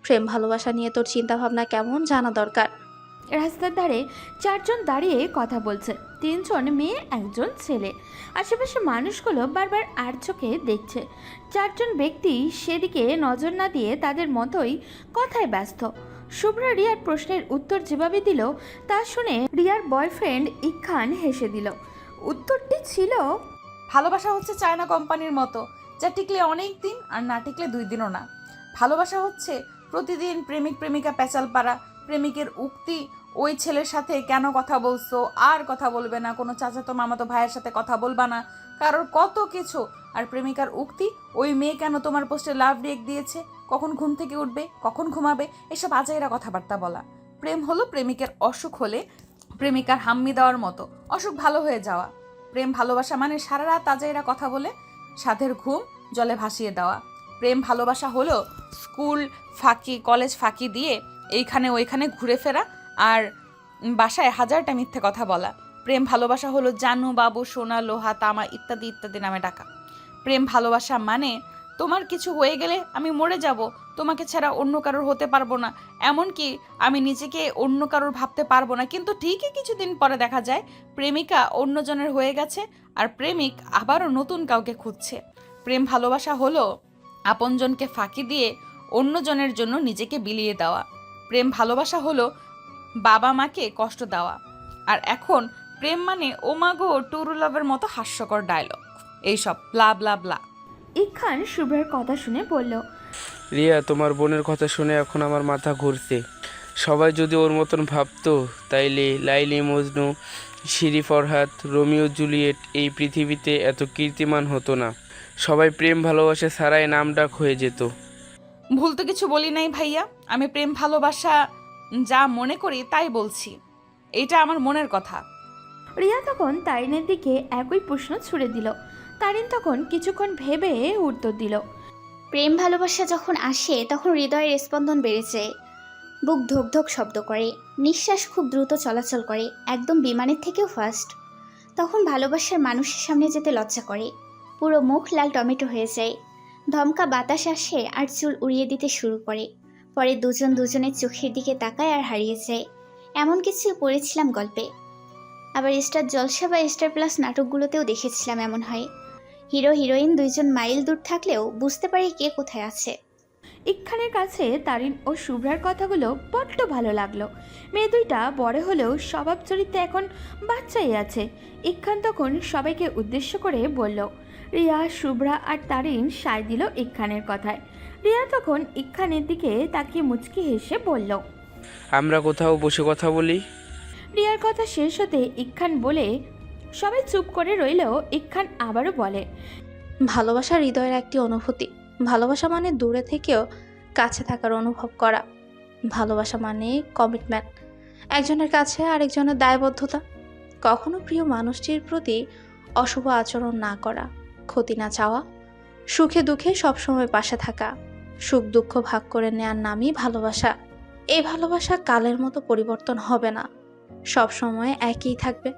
প্রেম ভালোবাসা নিয়ে তোর চিন্তা ভাবনা কেমন জানা দরকার। রাস্তার ধারে 4 জন দাঁড়িয়ে কথা বলছে, 3 জন মেয়ে, 1 জন ছেলে। আশেপাশে মানুষগুলো বারবার আর চোখে দেখছে। 4 জন ব্যক্তি সেদিকে নজর না দিয়ে তাদের মতোই কথায় ব্যস্ত। শুভ্রা রিয়ার প্রশ্নের উত্তর যেভাবে দিল তা শুনে রিয়ার বয়ফ্রেন্ড ইখান হেসে দিল। উত্তরটি ছিল, ভালোবাসা হচ্ছে চায়না কোম্পানির মতো, যা টিকলে অনেক দিন আর না টিকলে 2 দিনও না। ভালোবাসা হচ্ছে প্রতিদিন প্রেমিক প্রেমিকা প্যাচাল পাড়া, প্রেমিকের উক্তি, ওই ছেলের সাথে কেন কথা বলছো, আর কথা বলবে না, কোনো চাচাতো মামাতো ভাইয়ের সাথে কথা বলবা না, কারোর কত কিছু। আর প্রেমিকার উক্তি, ওই মেয়ে কেন তোমার পোস্টে লাভ রিয়েক্ট দিয়েছে, কখন ঘুম থেকে উঠবে, কখন ঘুমাবে, এসব আজাইরা কথাবার্তা বলা। প্রেম হলো প্রেমিকের অসুখ হলে প্রেমিকার হাম্মি দেওয়ার মতো, অসুখ ভালো হয়ে যাওয়া। প্রেম ভালোবাসা মানে সারা রাত আজাইরা কথা বলে সাধের ঘুম জলে ভাসিয়ে দেওয়া। প্রেম ভালোবাসা হলো স্কুল ফাঁকি, কলেজ ফাঁকি দিয়ে এইখানে ওইখানে ঘুরে ফেরা আর বাসায় 1000টা মিথ্যে কথা বলা। প্রেম ভালোবাসা হলো জানু, বাবু, সোনা, লোহা, তামা ইত্যাদি ইত্যাদি নামে ডাকা। প্রেম ভালোবাসা মানে তোমার কিছু হয়ে গেলে আমি মরে যাব, তোমাকে ছাড়া অন্য কারোর হতে পারবো না, এমনকি আমি নিজেকে অন্য কারোর ভাবতে পারবো না। কিন্তু ঠিকই কিছুদিন পরে দেখা যায় প্রেমিকা অন্যজনের হয়ে গেছে আর প্রেমিক আবারও নতুন কাউকে খুঁজছে। প্রেম ভালোবাসা হলো আপনজনকে ফাঁকি দিয়ে অন্যজনের জন্য নিজেকে বিলিয়ে দেওয়া। প্রেম ভালোবাসা হলো বাবা মাকে কষ্ট দেওয়া। আর এখন প্রেম মানে ওমাগো টুরু লাভের মতো হাস্যকর ডায়লগ, এইসব ব্লা ব্লা ব্লা। ইখান শুভ্রার কথা শুনে বলল, রিয়া, তোমার বোনের কথা শুনে এখন আমার মাথা ঘুরছে। সবাই যদি ওর মতন ভাবতো, তাইলে Laili Majnu, Siri Farhad, Romeo Juliet এই পৃথিবীতে এত কীর্তিমান হতো না। সবাই প্রেম ভালোবাসা ছাড়াই নামডাক হয়ে যেত। ভুল তো কিছু বলি নাই ভাইয়া, আমি প্রেম ভালোবাসা যা মনে করি তাই বলছি, এটা আমার মনের কথা। রিয়া তখন তারিনের দিকে একই প্রশ্ন ছুড়ে দিল। তারিন তখন কিছুক্ষণ ভেবে উত্তর দিল, প্রেম ভালোবাসা যখন আসে তখন হৃদয়ের স্পন্দন বেড়ে যায়, বুক ধোক ধোক শব্দ করে, নিঃশ্বাস খুব দ্রুত চলাচল করে, একদম বিমানের থেকেও ফাস্ট। তখন ভালোবাসার মানুষের সামনে যেতে লজ্জা করে, পুরো মুখ লাল টমেটো হয়ে যায়, ধমকা বাতাস আসে আর চুল উড়িয়ে দিতে শুরু করে। পরে দুজন দুজনের চোখের দিকে তাকায় আর হারিয়ে যায়। এমন কিছু পড়েছিলাম গল্পে, আবার স্টার জলসা বা স্টার প্লাস নাটকগুলোতেও দেখেছিলাম এমন হয়। হিরো হিরোইন 2 জন মাইল দূর থাকলেও বুঝতে পারি কে কোথায় আছে। ইখানের কাছে তারিন ও শুভ্রার কথাগুলো বড্ড ভালো লাগলো। মেয়ে দুইটা বড় হলেও স্বভাব চরিত্রে এখন বাচ্চাই আছে। ইখান তখন সবাইকে উদ্দেশ্য করে বলল। রিয়া, শুভ্রা আর তারিন সায় দিল ইখানের কথায়। রিয়া তখন ইখানের দিকে তাকিয়ে মুচকি হেসে বলল, আমরা কোথাও বসে কথা বলি। রিয়ার কথা শেষ হতে ইক্কান বলে সবাই চুপ করে রইলেও ইক্কান আবারও বলে, ভালোবাসা হৃদয়ের একটি অনুভূতি। ভালোবাসা মানে দূরে থেকেও কাছে থাকার অনুভব করা। ভালোবাসা মানে কমিটমেন্ট, একজনের কাছে আরেকজনের দায়বদ্ধতা। কখনো প্রিয় মানুষটির প্রতি অশুভ আচরণ না করা, ক্ষতি না চাওয়া, সুখে দুঃখে সবসময় পাশে থাকা, সুখ দুঃখ ভাগ করে নেয়ার নামই ভালোবাসা। এই ভালোবাসা কালের মতো পরিবর্তন হবে না, সব সময় একই থাকবে।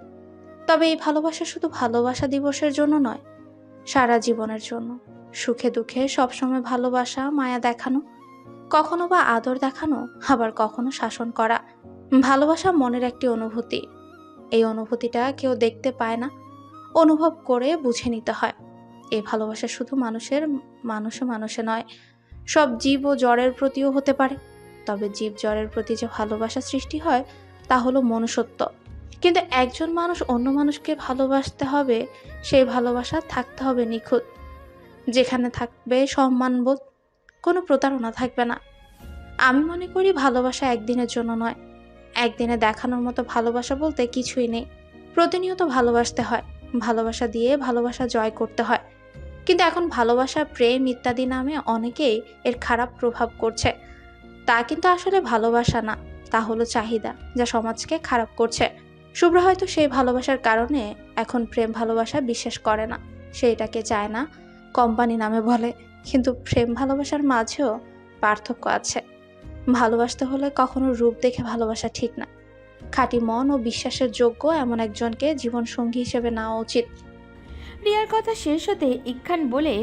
তবে এই ভালোবাসা শুধু ভালোবাসা দিবসের জন্য নয়, সারা জীবনের জন্য। সুখে দুঃখে সবসময় ভালোবাসা, মায়া দেখানো, কখনো বা আদর দেখানো, আবার কখনো শাসন করা। ভালোবাসা মনের একটি অনুভূতি। এই অনুভূতিটা কেউ দেখতে পায় না, অনুভব করে বুঝে নিতে হয়। এই ভালোবাসা শুধু মানুষে নয়, সব জীব ও জড়ের প্রতিও হতে পারে। তবে জীব জড়ের প্রতি যে ভালোবাসা সৃষ্টি হয় তা হলো মনুষ্যত্ব। কিন্তু একজন মানুষ অন্য মানুষকে ভালোবাসতে হবে, সেই ভালোবাসা থাকতে হবে নিখুঁত, যেখানে থাকবে সম্মানবোধ, কোনো প্রতারণা থাকবে না। আমি মনে করি ভালোবাসা একদিনের জন্য নয়, একদিনে দেখানোর মতো ভালোবাসা বলতে কিছুই নেই। প্রতিনিয়ত ভালোবাসতে হয়, ভালোবাসা দিয়ে ভালোবাসা জয় করতে হয়। কিন্তু এখন ভালোবাসা, প্রেম ইত্যাদি নামে অনেকেই এর খারাপ প্রভাব করছে। তা কিন্তু আসলে ভালোবাসা না, তা হলো চাহিদা, যা সমাজকে খারাপ করছে। শুভ্র হয়তো সেই ভালোবাসার কারণে এখন প্রেম ভালোবাসা বিশ্বাস করে না, সে এটাকে চায় না, কোম্পানি নামে বলে। কিন্তু প্রেম ভালোবাসার মাঝেও পার্থক্য আছে। ভালোবাসতে হলে কখনো রূপ দেখে ভালোবাসা ঠিক না। খাঁটি মন ও বিশ্বাসের যোগ্য এমন একজনকে জীবন সঙ্গী হিসেবে নেওয়া উচিত। রিয়ার কথা শেষ হতে ইক্কান বলে,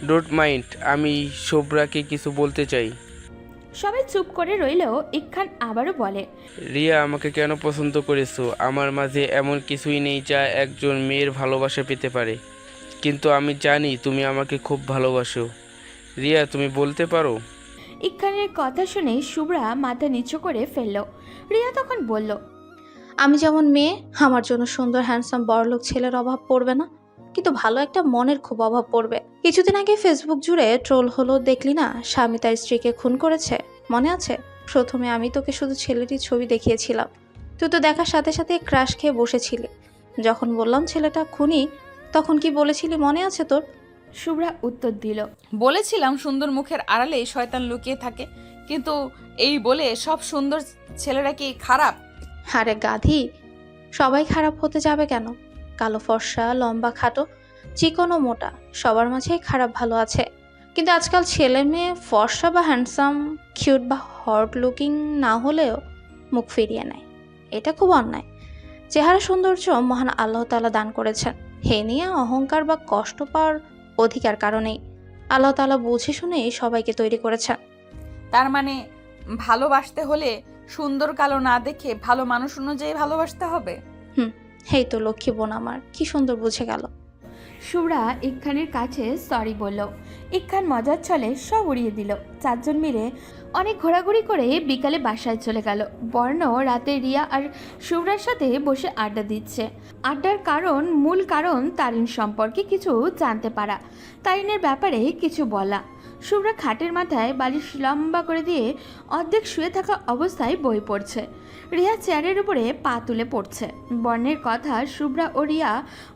ডোন্ট মাইন্ড, আমি শুভ্রাকে কিছু বলতে চাই। সবাই চুপ করে রইলেও ইক্কান আবারও বলে, রিয়া, আমাকে কেন পছন্দ করেছো? আমার মাঝে এমন কিছুই নেই যা একজন মেয়ের ভালোবাসা পেতে পারে, কিন্তু আমি জানি তুমি আমাকে খুব ভালোবাসো। রিয়া, তুমি বলতে পারো? ইক্কানের কথা শুনে শুভ্রা মাথা নিচু করে ফেলল। রিয়া তখন বলল, আমি যেমন মেয়ে, আমার জন্য সুন্দর হ্যান্ডসাম বড়লোক ছেলের অভাব পড়বে না, কিন্তু ভালো একটা মনের খুব অভাব পড়বে। কিছুদিন আগে ফেসবুক জুড়ে ট্রোল হলো, দেখলি না? স্বামী তার স্ত্রীকে খুন করেছে, মনে আছে? প্রথমে আমি তোকে শুধু ছেলেটির ছবি দেখিয়েছিলাম, তুই তো দেখার সাথে সাথে ক্রাশ খেয়ে বসেছিলি। যখন বললাম ছেলেটা খুনি, তখন কি বলেছিলি মনে আছে তোর? শুভ্রা উত্তর দিল, বলেছিলাম সুন্দর মুখের আড়ালে শয়তান লুকিয়ে থাকে, কিন্তু এই বলে সব সুন্দর ছেলেরা কি খারাপ? আরে গাধি, সবাই খারাপ হতে যাবে কেন? কালো ফর্সা, লম্বা খাটো, চিকন ও মোটা, সবার মাঝেই খারাপ ভালো আছে। কিন্তু আজকাল ছেলে মেয়ে ফর্সা বা হ্যান্ডসাম, কিউট বা হট লুকিং না হলেও মুখ ফিরিয়ে নেয়। এটা খুব অন্যায়। চেহারা সৌন্দর্য মহান আল্লাহ তাআলা দান করেছেন, হে নিয়ে অহংকার বা কষ্ট পাওয়ার অধিকার কারণেই। আল্লাহ তাআলা বুঝে শুনেই সবাইকে তৈরি করেছেন। তার মানে ভালোবাসতে হলে সুন্দর কালো না দেখে ভালো মানুষ অনুযায়ী ভালোবাসতে হবে? হেই তো লক্ষ্মী বোন আমার, কি সুন্দর বুঝে গেল। শুভ্রা ইক্কানের কাছে সরি বলল। ইক্কান মজার ছলে সব উড়িয়ে দিল। চারজন মিলে অনেক ঘোরাঘুরি করে বিকালে বাসায় চলে গেল। বর্ণ রাতে রিয়া আর শুভ্রার সাথে বসে আড্ডা দিচ্ছে। আড্ডার মূল কারণ তারিন সম্পর্কে কিছু জানতে পারা, তারিনের ব্যাপারে কিছু বলা। শুভ্রা খাটের মাথায় বালিশ লম্বা করে দিয়ে অর্ধেক শুয়ে থাকা অবস্থায় বই পড়ছে। রিয়া চেয়ারের উপরে পা তুলে পড়ছে। বর্ণের কথা শুভ্রা ও রিয়া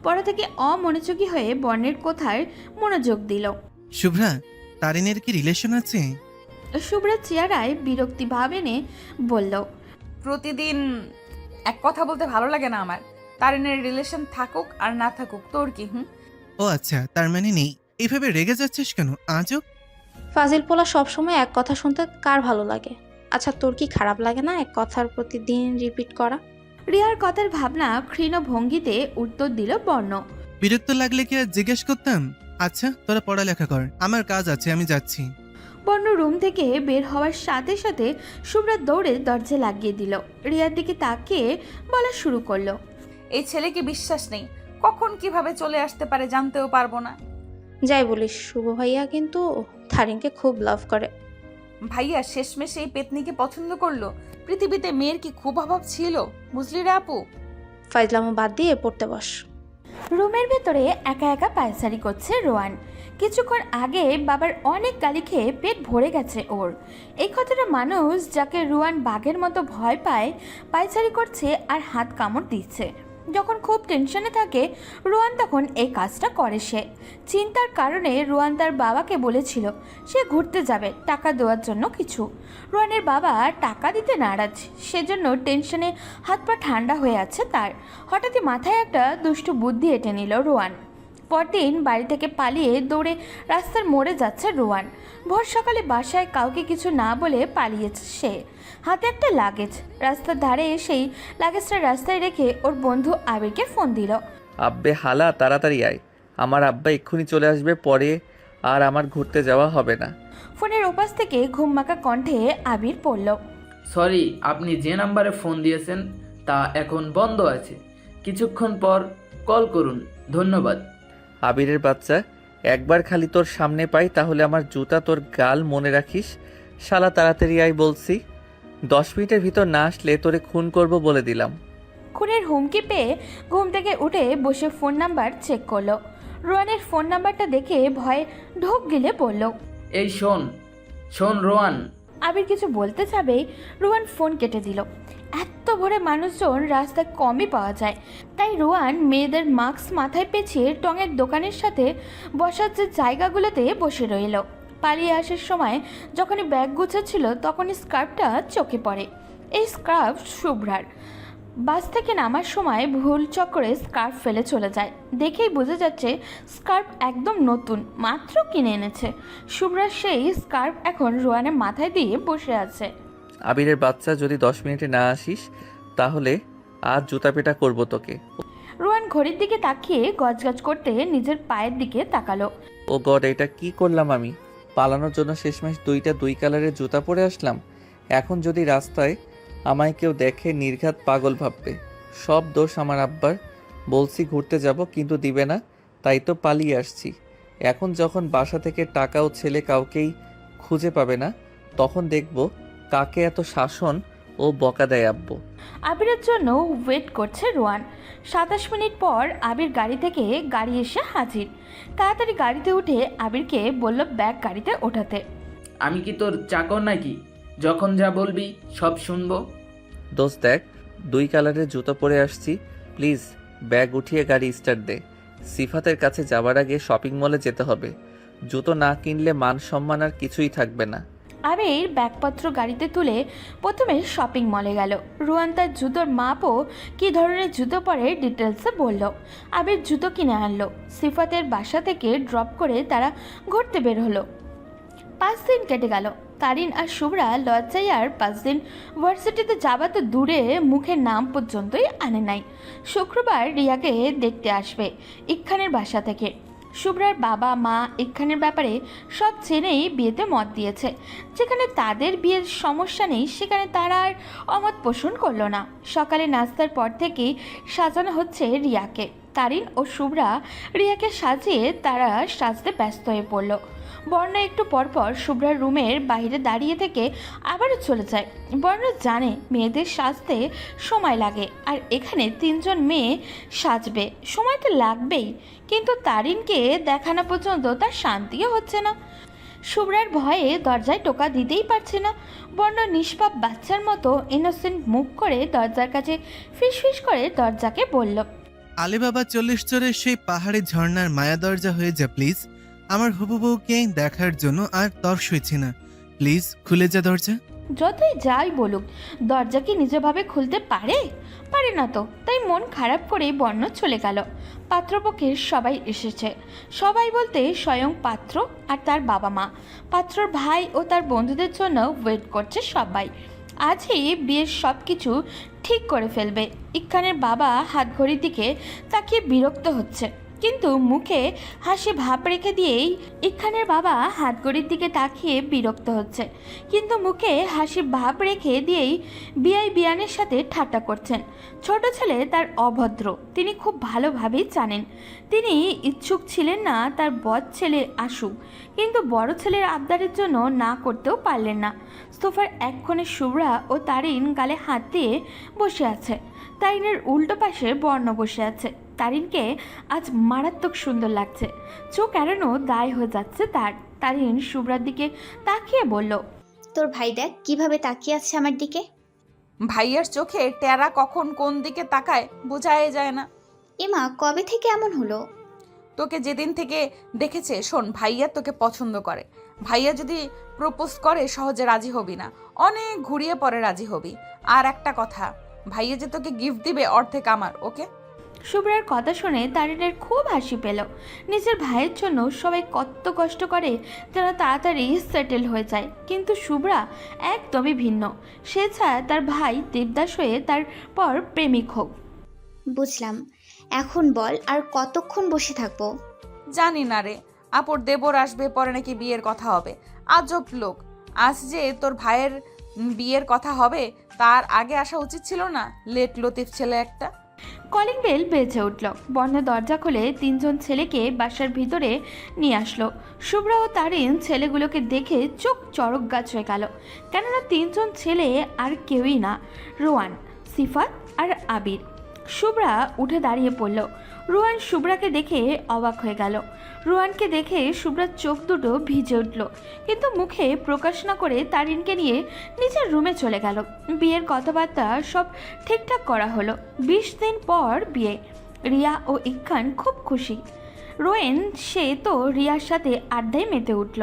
পড়া থেকে অমনোযোগী হয়ে বর্ণের কথায় মনোযোগ দিল। শুভ্রা, তারিনের কি রিলেশন আছে? শুভ্রা চেয়ারায় বিরক্তি ভাব এনে বলল, প্রতিদিন এক কথা বলতে ভালো লাগে না আমার। তারিনের রিলেশন থাকুক আর না থাকুক তোর কি? ও আচ্ছা, তার মানে নেই। এইভাবে রেগে যাচ্ছিস কেন আজও? ফাজিল পোলা সবসময় এক কথা শুনতে কার ভালো লাগে? আচ্ছা তোর কি খারাপ লাগে না এক কথার প্রতিদিন রিপিট করা? রিয়ার কথার ভাবনা ক্ষীণ ভঙ্গিতে উত্তর দিল বর্ণ। বিরক্ত লাগলে কি আর জিজ্ঞেস করতাম? আচ্ছা তোরা পড়ালেখা কর, আমার কাজ আছে, আমি যাচ্ছি। বর্ণ রুম থেকে বের হওয়ার সাথে সাথে শুভ্রা দৌড়ে দরজা লাগিয়ে দিল। রিয়ার দিকে তাকিয়ে বলা শুরু করলো, এই ছেলেকে বিশ্বাস নেই, কখন কিভাবে চলে আসতে পারে জানতেও পারবো না। যাই বলিস, শুভ ভাইয়া কিন্তু তারিনকে খুব লাভ করে। ভাইয়া শেষমেশ এই পেতনিকে পছন্দ করলো। পৃথিবীতে মেয়ের কি খুব অভাব ছিল, বুঝলি রে আপু? ফাইজলামো বাদ দিয়ে পড়তে বস। রুমের ভেতরে একা একা পায়চারি করছে রোয়ান। কিছুক্ষণ আগে বাবার অনেক গালি খেয়ে পেট ভরে গেছে ওর। এই কথাটা মানুষ যাকে রুয়ান বাঘের মতো ভয় পায় পায়চারি করছে আর হাত কামড় দিচ্ছে। যখন খুব টেনশনে থাকে রুয়ান তখন এই কাজটা করে। সে চিন্তার কারণে রুয়ান তার বাবাকে বলেছিল সে ঘুরতে যাবে টাকা দেওয়ার জন্য কিছু। রুয়ানের বাবা টাকা দিতে নারাজ, সেজন্য টেনশনে হাত পা ঠান্ডা হয়ে আছে তার। হঠাৎই মাথায় একটা দুষ্টু বুদ্ধি এঁটে নিল রুয়ান। পরদিন বাড়ি থেকে পালিয়ে দৌড়ে রাস্তার মোড়ে যাচ্ছে রুয়ান। ভোর সকালে বাসায় কাউকে কিছু না বলে পালিয়েছে সে। হাতে একটা লাগেজ, রাস্তার ধারে এসেই লাগেজটা রাস্তায় রেখে ওর বন্ধু আবিরকে ফোন দিল। আব্বে হালা, তাড়াতাড়ি আয়, আমার আব্বা এক্ষুনি চলে আসবে, পরে আর আমার ঘুরতে যাওয়া হবে না। ফোনের ওপাশ থেকে ঘুমমাকা কণ্ঠে আবির পড়ল। সরি, আপনি যে নাম্বারে ফোন দিয়েছেন তা এখন বন্ধ আছে, কিছুক্ষণ পর কল করুন, ধন্যবাদ। আবিরের বাচ্চা, একবার খালি তোর সামনে পাই তাহলে আমার জুতা তোর গাল মনে রাখিস। শালা তাড়াতাড়ি আয় বলছি, 10 মিনিটের ভিতর না আসলে তোরে খুন করব বলে দিলাম। খুনের হুমকি পেয়ে ঘুম থেকে উঠে বসে ফোন নাম্বার চেক করলো। রোয়ানের ফোন নাম্বারটা দেখে ভয়ে ঢোক গিলে পড়ল। এই শোন রোয়ান। আবির কিছু বলতে যাবে রোয়ান ফোন কেটে দিল। এত ভোরে মানুষজন রাস্তায় কমই পাওয়া যায়, তাই রোয়ান মেয়েদের মাস্ক মাথায় পেঁচিয়ে টঙের দোকানের সাথে বসার যে জায়গাগুলোতে বসে রইল। পালিয়ে আসার সময় যখনই ব্যাগ গুছাচ্ছিল তখনই স্কার্ফটা চোখে পড়ে। এই স্কার্ফ শুভ্রার। বাস থেকে নামার সময় ভুল চক্করে স্কার্ফ ফেলে চলে যায়। দেখেই বোঝা যাচ্ছে স্কার্ফ একদম নতুন, মাত্র কিনে এনেছে। শুভ্রার সেই স্কার্ফ এখন রোয়ানের মাথায় দিয়ে বসে আছে। আবিরের বাচ্চা, যদি 10 মিনিটে না আসিস তাহলে আজ জুতা পেটা করবো তোকে। রোয়ান ঘড়ির দিকে তাকিয়ে গজগজ করতে নিজের পায়ের দিকে তাকালো। ও গড, এটা কি করলাম আমি? পালানোর জন্য শেষমেশ 2টা 2 কালারের জুতা পরে আসলাম। এখন যদি রাস্তায় আমায় কেউ দেখে নির্ঘাত পাগল ভাববে। সব দোষ আমার আব্বার। বলছি ঘুরতে যাব, কিন্তু দিবে না, তাই তো পালিয়ে আসছি। এখন যখন বাসা থেকে টাকা ও ছেলে কাউকেই খুঁজে পাবে না, তখন দেখব কাকে এত শাসন ও বকা দেয় আব্বু। আবিরের জন্য ওয়েট করছে রোয়ান। 27 মিনিট পর আবির গাড়ি থেকে গাড়ি এসে হাজির। তাড়াতাড়ি গাড়িতে উঠে আবিরকে বলল ব্যাগ গাড়িতে ওঠাতে। আমি কি তোর চাকর নাকি? যখন যা বলবি সব শুনবো। দোস্ত দেখ, 2 কালারের জুতো পরে আসছি, প্লিজ ব্যাগ উঠিয়ে গাড়ি স্টার্ট দে। সিফাতের কাছে যাওয়ার আগে শপিং মলে যেতে হবে। জুতো না কিনলে মান সম্মান আর কিছুই থাকবে না। আবির ব্যাগপত্র গাড়িতে তুলে প্রথমে শপিং মলে গেল। রোয়ান তার জুতোর মাপ ও কী ধরনের জুতো পরে ডিটেলসে বলল। আবির জুতো কিনে আনলো। সিফাতের বাসা থেকে ড্রপ করে তারা ঘুরতে বের হলো। 5 দিন কেটে গেল। তারিন আর শুভ্রা লজ্জায় আর 5 দিন ভার্সিটিতে যাবা তো দূরে, মুখের নাম পর্যন্তই আনে নাই। শুক্রবার রিয়াকে দেখতে আসবে ইকখানের বাসা থেকে। শুভ্রার বাবা মা ইকখানের ব্যাপারে সব জেনেই বিয়েতে মত দিয়েছে। যেখানে তাদের বিয়ের সমস্যা নেই সেখানে তারা আর অমত পোষণ করলো না। সকালে নাস্তার পর থেকেই সাজানো হচ্ছে রিয়াকে। তারিন ও শুভ্রা রিয়াকে সাজিয়ে তারা সাজতে ব্যস্ত হয়ে পড়ল। বর্ণা একটু পরপর শুভ্রার রুমের বাইরে দাঁড়িয়ে থেকে আবারও চলে যায়। বর্ণা জানে মেয়েদের সাজতে সময় লাগে, আর এখানে 3 জন মেয়ে সাজবে, সময় তো লাগবেই। কিন্তু তারিনকে দেখানো পর্যন্ত তার শান্তিও হচ্ছে না। শুভ্রার ভয়ে দরজায় টোকা দিতেই পারছে না। বর্ণা নিষ্পাপ বাচ্চার মতো ইনোসেন্ট মুখ করে দরজার কাছে ফিসফিস করে দরজাকে বলল, আলিবাবা 40 চোরের সেই পাহাড়ি ঝর্ণার মায়া দরজা হয়ে যা প্লিজ। আমার হবু বউকে দেখার জন্য আর তর্স হয়েছে না, প্লিজ খুলে যা দরজা। যতই যাই বলুক দরজা কি নিজেভাবে খুলতে পারে? পারে না তো, তাই মন খারাপ করে বর্ণ চলে গেল। পাত্রপক্ষের সবাই এসেছে। সবাই বলতে স্বয়ং পাত্র আর তার বাবা মা, পাত্রর ভাই ও তার বন্ধুদের জন্য ওয়েট করছে সবাই। আজই বিয়ের সব কিছু ঠিক করে ফেলবে। ইকখানের বাবা হাতঘড়ির দিকে তাকিয়ে বিরক্ত হচ্ছে, কিন্তু মুখে হাসি ভাব রেখে দিয়েই ইকখানের বাবা হাতঘড়ির দিকে তাকিয়ে বিরক্ত হচ্ছে, কিন্তু মুখে হাসি ভাব রেখে দিয়েই বিআই বিয়ানের সাথে ঠাট্টা করছেন। ছোট ছেলে তার অভদ্র, তিনি খুব ভালোভাবেই জানেন। তিনি ইচ্ছুক ছিলেন না তার বদ ছেলে আসুক, কিন্তু বড় ছেলের আবদারের জন্য না করতেও পারলেন না। সোফার এক কোণে শুভ্রা ও তারিন গালে হাত দিয়ে বসে আছে। তারিনের উল্টো পাশে বর্ণ বসে আছে। তারিনকে আজ মারাত্মক সুন্দর লাগছে, চোখ এড়ানো দায় হয়ে যাচ্ছে তার। তারিন শুভ্রার দিকে তাকিয়ে বলল, তোর ভাই দেখ কিভাবে তাকিয়ে আছে আমার দিকে। ভাইয়ার চোখে টেরা কখন কোন দিকে তাকায় বোঝাই যায় না। এমা, কবে থেকে এমন হলো? তোকে যেদিন থেকে দেখেছে, শোন, ভাইয়া তোকে পছন্দ করে। ভাইয়া যদি প্রপোজ করে সহজে রাজি হবি না, অনেক ঘুরিয়ে পরে রাজি হবি। আর একটা কথা, ভাইয়া যে তোকে গিফট দিবে অর্ধেক আমার, ওকে? শুভ্রার কথা শুনে তারিনের খুব হাসি পেল। নিজের ভাইয়ের জন্য সবাই কত কষ্ট করে যেন তাড়াতাড়ি সেটেল হয়ে যায়, কিন্তু শুভ্রা একদমই ভিন্ন। সে চায় তার ভাই দেবদাস হয়ে তারপর প্রেমিক হোক। বুঝলাম, এখন বল আর কতক্ষণ বসে থাকবো? জানি না রে, আপুর দেবর আসবে, পরে নাকি বিয়ের কথা হবে। আজব লোক। আজ যে তোর ভাইয়ের বিয়ের কথা হবে তার আগে আসা উচিত ছিল না? লেট লতিফ ছেলে একটা। কলিং বেল বেজে উঠল। বন্ধ দরজা খুলে 3 জন ছেলেকে বাসার ভিতরে নিয়ে আসলো। শুভ্রা ও তারিন ছেলেগুলোকে দেখে চোখ চড়ক গাছ হয়ে গেল, কেননা 3 জন ছেলে আর কেউই না, রোয়ান, সিফাত আর আবির। শুভ্রা উঠে দাঁড়িয়ে পড়ল। রোয়ান শুভ্রাকে দেখে অবাক হয়ে গেল। রোয়ানকে দেখে শুভ্রার চোখ দুটো ভিজে উঠল, কিন্তু মুখে প্রকাশ না করে তারিনকে নিয়ে নিজের রুমে চলে গেল। বিয়ের কথাবার্তা সব ঠিকঠাক করা হলো। 20 দিন পর বিয়ে। রিয়া ও ইক্কান খুব খুশি। রোয়েন, সে তো রিয়ার সাথে আড্ডায় মেতে উঠল।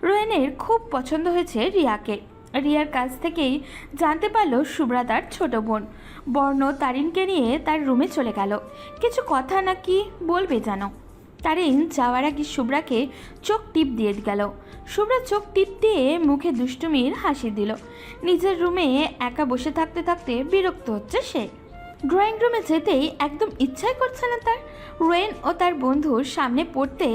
রোয়েনের খুব পছন্দ হয়েছে রিয়াকে। রিয়ার কাছ থেকেই জানতে পারল শুভ্রা তার ছোট বোন। বর্ণ তারিনকে নিয়ে তার রুমে চলে গেল। কিছু কথা নাকি বলবে জানো। তারিন যাওয়ার আগে শুভ্রাকে চোখ টিপ দিয়ে গেল। শুভ্রা চোখ টিপ দিয়ে মুখে দুষ্টুমির হাসি দিল। নিজের রুমে একা বসে থাকতে থাকতে বিরক্ত হচ্ছে সে। ড্রয়িং রুমে যেতেই একদম ইচ্ছাই করছে না তার। রোয়েন ও তার বন্ধুর সামনে পড়তে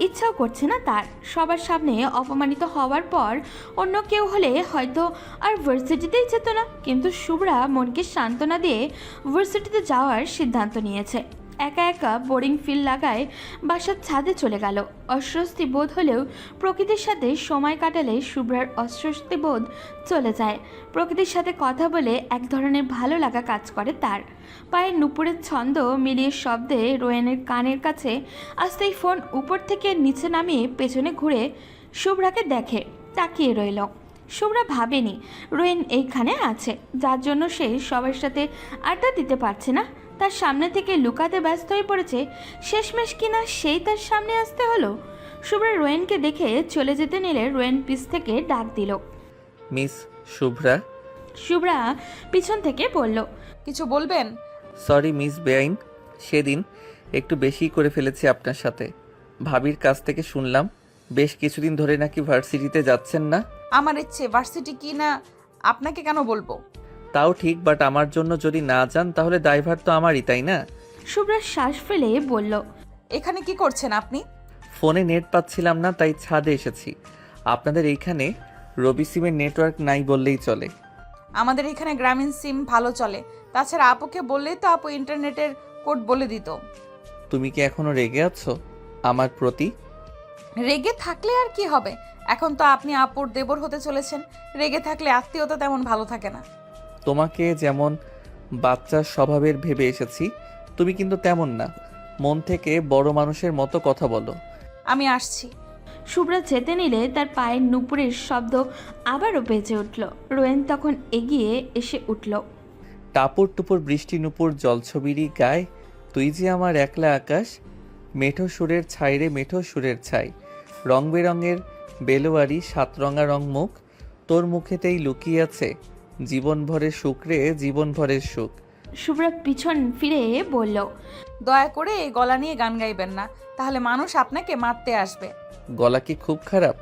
ইচ্ছাও করছে না তার। সবার সামনে অপমানিত হওয়ার পর অন্য কেউ হলে হয়তো আর ভার্সিটিতেই যেত না, কিন্তু শুভ্রা মনকে সান্ত্বনা দিয়ে ভার্সিটিতে যাওয়ার সিদ্ধান্ত নিয়েছে। একা একা বোরিং ফিল লাগায় বাসার ছাদে চলে গেল। অস্বস্তি বোধ হলেও প্রকৃতির সাথে সময় কাটালে শুভ্রার অস্বস্তি বোধ চলে যায়। প্রকৃতির সাথে কথা বলে এক ধরনের ভালো লাগা কাজ করে তার। পায়ের নুপুরের ছন্দ মিলিয়ে শব্দে রোয়েনের কানের কাছে আসতেই ফোন উপর থেকে নিচে নামিয়ে পেছনে ঘুরে শুভ্রাকে দেখে তাকিয়ে রইল। শুভ্রা ভাবেনি রোয়েন এইখানে আছে, যার জন্য সে সবার সাথে আড্ডা দিতে পারছে না। তার সামনে থেকে লুকাতে ব্যস্ত হয়ে পড়েছে। শেষমেশ কিনা সেই তার সামনে আসতে হলো। শুভ্রা রোয়েনকে দেখে চলে যেতে নিলে রোয়েন পিছ থেকে ডাক দিল, মিস শুভ্রা। শুভ্রা পিছন থেকে বলল, কিছু বলবেন? সরি মিস বেআইন, সেদিন একটু বেশি করে ফেলেছি আপনার সাথে। ভাবির কাছ থেকে শুনলাম বেশ কিছুদিন ধরে নাকি ভার্সিটিতে যাচ্ছেন না। আমার ইচ্ছে ভার্সিটি কি না আপনাকে কেন বলবো? তাও ঠিক, বাট আমার জন্য যদি না যান তাহলে ড্রাইভার তো আমারই, তাই না? শুভ্রা শ্বাস ফেলে বলল, এখানে কি করছেন আপনি? ফোনে নেট পাচ্ছিলাম না, তাই ছাদে এসেছি। আপনাদের এইখানে রবি সিমের নেটওয়ার্ক নাই বললেই চলে। আমাদের এখানে গ্রামীণ সিম ভালো চলে। তাছাড়া আপুকে বললেই তো আপু ইন্টারনেটের কোড বলে দিত। তুমি কি এখনো রেগে আছো আমার প্রতি? রেগে থাকলে আর কি হবে? এখন তো আপনি আপুর দেবর হতে চলেছেন। রেগে থাকলে আত্মীয়তা তেমন ভালো থাকে না। তোমাকে যেমন বাচ্চার স্বভাবের ভেবে এসেছি, তুমি কিন্তু তেমন না। মন থেকে বড় মানুষের মতো কথা বলো। আমি আসছি। শুভ্রা যেতে নিলে তার পায়ের নুপুরের শব্দ আবারও বেজে উঠল। রোয়েন তখন এগিয়ে এসে উঠল। টাপুর টুপুর বৃষ্টি নুপুর জলছবিরই গায়, তুই যে আমার একলা আকাশ। মেঠো সুরের ছাই রে মেঠো সুরের ছাই, রং বেরঙের বেলোয়ারি 7 রঙা রং মুখ, তোর মুখেতেই লুকিয়ে আছে জীবন ভরের সুখ রে জীবন ভরের সুখ। শুভ্রা পিছন ফিরে বলল, দয়া করে এই গলা নিয়ে গান গাইবেন না, তাহলে মানুষ আপনাকে মারতে আসবে। গলা কি খুব খারাপ?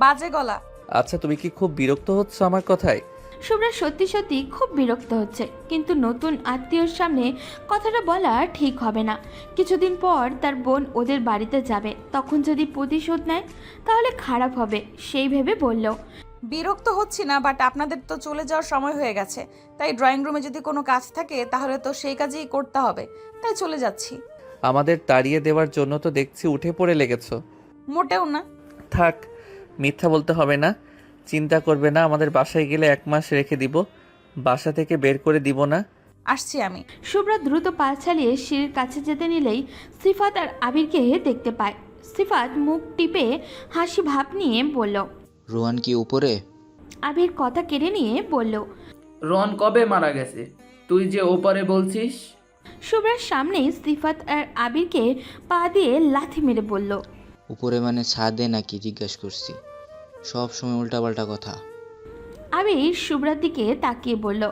বাজে গলা। আচ্ছা, তুমি কি খুব বিরক্ত হচ্ছ আমার কথায়? শুভ্রা সত্যি সত্যি খুব বিরক্ত হচ্ছে, কিন্তু নতুন আত্মীয়র সামনে কথাটা বলা ঠিক হবে না। কিছুদিন পর তার বোন ওদের বাড়িতে যাবে, তখন যদি প্রতিশোধ নেয় তাহলে খারাপ হবে, সেই ভেবে বলল, বিরক্ত হচ্ছি না, বাট আপনাদের তো চলে যাওয়ার সময় হয়ে গেছে। তাই ড্রয়িং রুমে যদি কোনো কাজ থাকে তাহলে তো সেই কাজই করতে হবে, তাই চলে যাচ্ছি। আমাদের তাড়িয়ে দেওয়ার জন্য তো দেখছি উঠে পড়ে লেগেছো। মোটেও না। থাক, মিথ্যা বলতে হবে না। চিন্তা করবে না, আমাদের বাসায় গেলে 1 মাস রেখে দিব, বাসা থেকে বের করে দিব না। আসছি আমি। শুভ্রা দ্রুত পা চালিয়ে সিঁড়ির কাছে যেতে নিলেই সিফাত আর আবিরকে দেখতে পায়। সিফাত মুখ টিপে হাসি ভাব নিয়ে বলল। রোহান কি উপরে? আবির কথা কেড়ে নিয়ে বলল। রন কবে মারা গেছে? তুই যে ওপারে বলছিস। শুভ্রার সামনেই সিফাত আর আবিরকে পা দিয়ে লাথি মেরে বলল। উপরে মানে ছাদে নাকি জিজ্ঞেস করছি, সব সময় উল্টাপাল্টা কথা। আবির শুভ্রার দিকে তাকিয়ে বলল।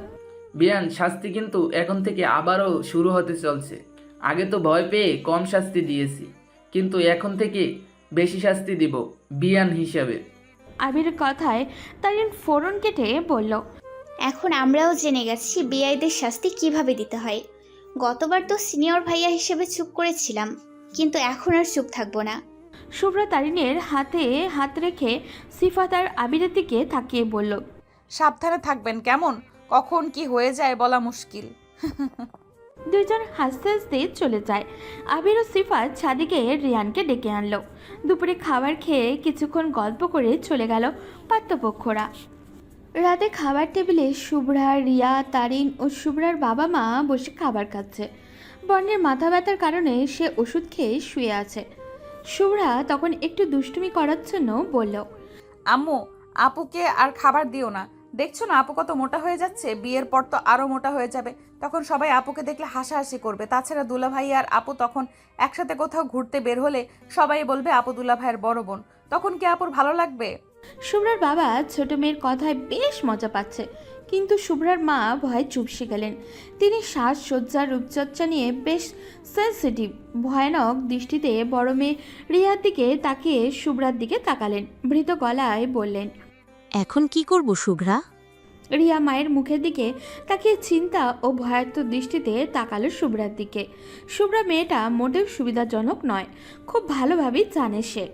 বিয়ান, শাস্তি কিন্তু এখন থেকে আবারও শুরু হতে চলছে। আগে তো ভয় পেয়ে কম শাস্তি দিয়েছি, কিন্তু এখন থেকে বেশি শাস্তি দিব বিয়ান হিসাবে। আবিরের কথায় তারিন ফোড়ন কেটে বলল। এখন আমরাও জেনে গেছি বিআইদের শাস্তি কিভাবে দিতে হয়। গতবার তো সিনিয়র ভাইয়া হিসেবে চুপ করেছিলাম, কিন্তু এখন আর চুপ থাকবো না। শুভ্রা তারিনের হাতে হাত রেখে সিফাত আর আবিরের দিকে তাকিয়ে বলল। সাবধানে থাকবেন কেমন, কখন কি হয়ে যায় বলা মুশকিল। দুইজন হাসতে হাসতে চলে যায়। আবির ও সিফাত ছাদে গিয়ে রিয়ানকে ডেকে আনলো। দুপুরে খাবার খেয়ে কিছুক্ষণ গল্প করে চলে গেল পাত্রপক্ষরা। রাতে খাবার টেবিলে শুভ্রা, রিয়া, তারিন ও শুভ্রার বাবা মা বসে খাবার খাচ্ছে। বর্ণের মাথা ব্যথার কারণে সে ওষুধ খেয়ে শুয়ে আছে। শুভ্রা তখন একটু দুষ্টুমি করার জন্য বলল। আম্মু, আপুকে আর খাবার দিও না। দেখছো না আপু কত মোটা হয়ে যাচ্ছে, বিয়ের পর তো আরো মোটা হয়ে যাবে। তখন সবাই আপুকে দেখলে হাসাহাসি করবে। তাছাড়া দুলাভাই আর আপু তখন একসাথে কোথাও ঘুরতে বের হলে সবাই বলবে আপু দুলাভাইয়ের বড় বোন। তখন কি আপুর ভালো লাগবে? শুভ্রার বাবা ছোট মেয়ের কথায় বেশ মজা পাচ্ছে, কিন্তু শুভ্রার মা ভয়ে চুপসে গেলেন। তিনি সাজসজ্জার রূপচর্চা নিয়ে বেশ সেন্সিটিভ। ভয়ানক দৃষ্টিতে বড় মেয়ে রিয়ার দিকে তাকিয়ে শুভ্রার দিকে তাকালেন। ভীত গলায় বললেন। এখন কি করব শুভ্রা? রিয়া মায়ের মুখের দিকে তাকিয়ে চিন্তা ও ভয়ার্ত দৃষ্টিতে তাকালো শুভ্রার দিকে। শুভ্রা মেয়েটা মোটেও সুবিধাজনক নয়, খুব ভালোভাবেই জানে সে।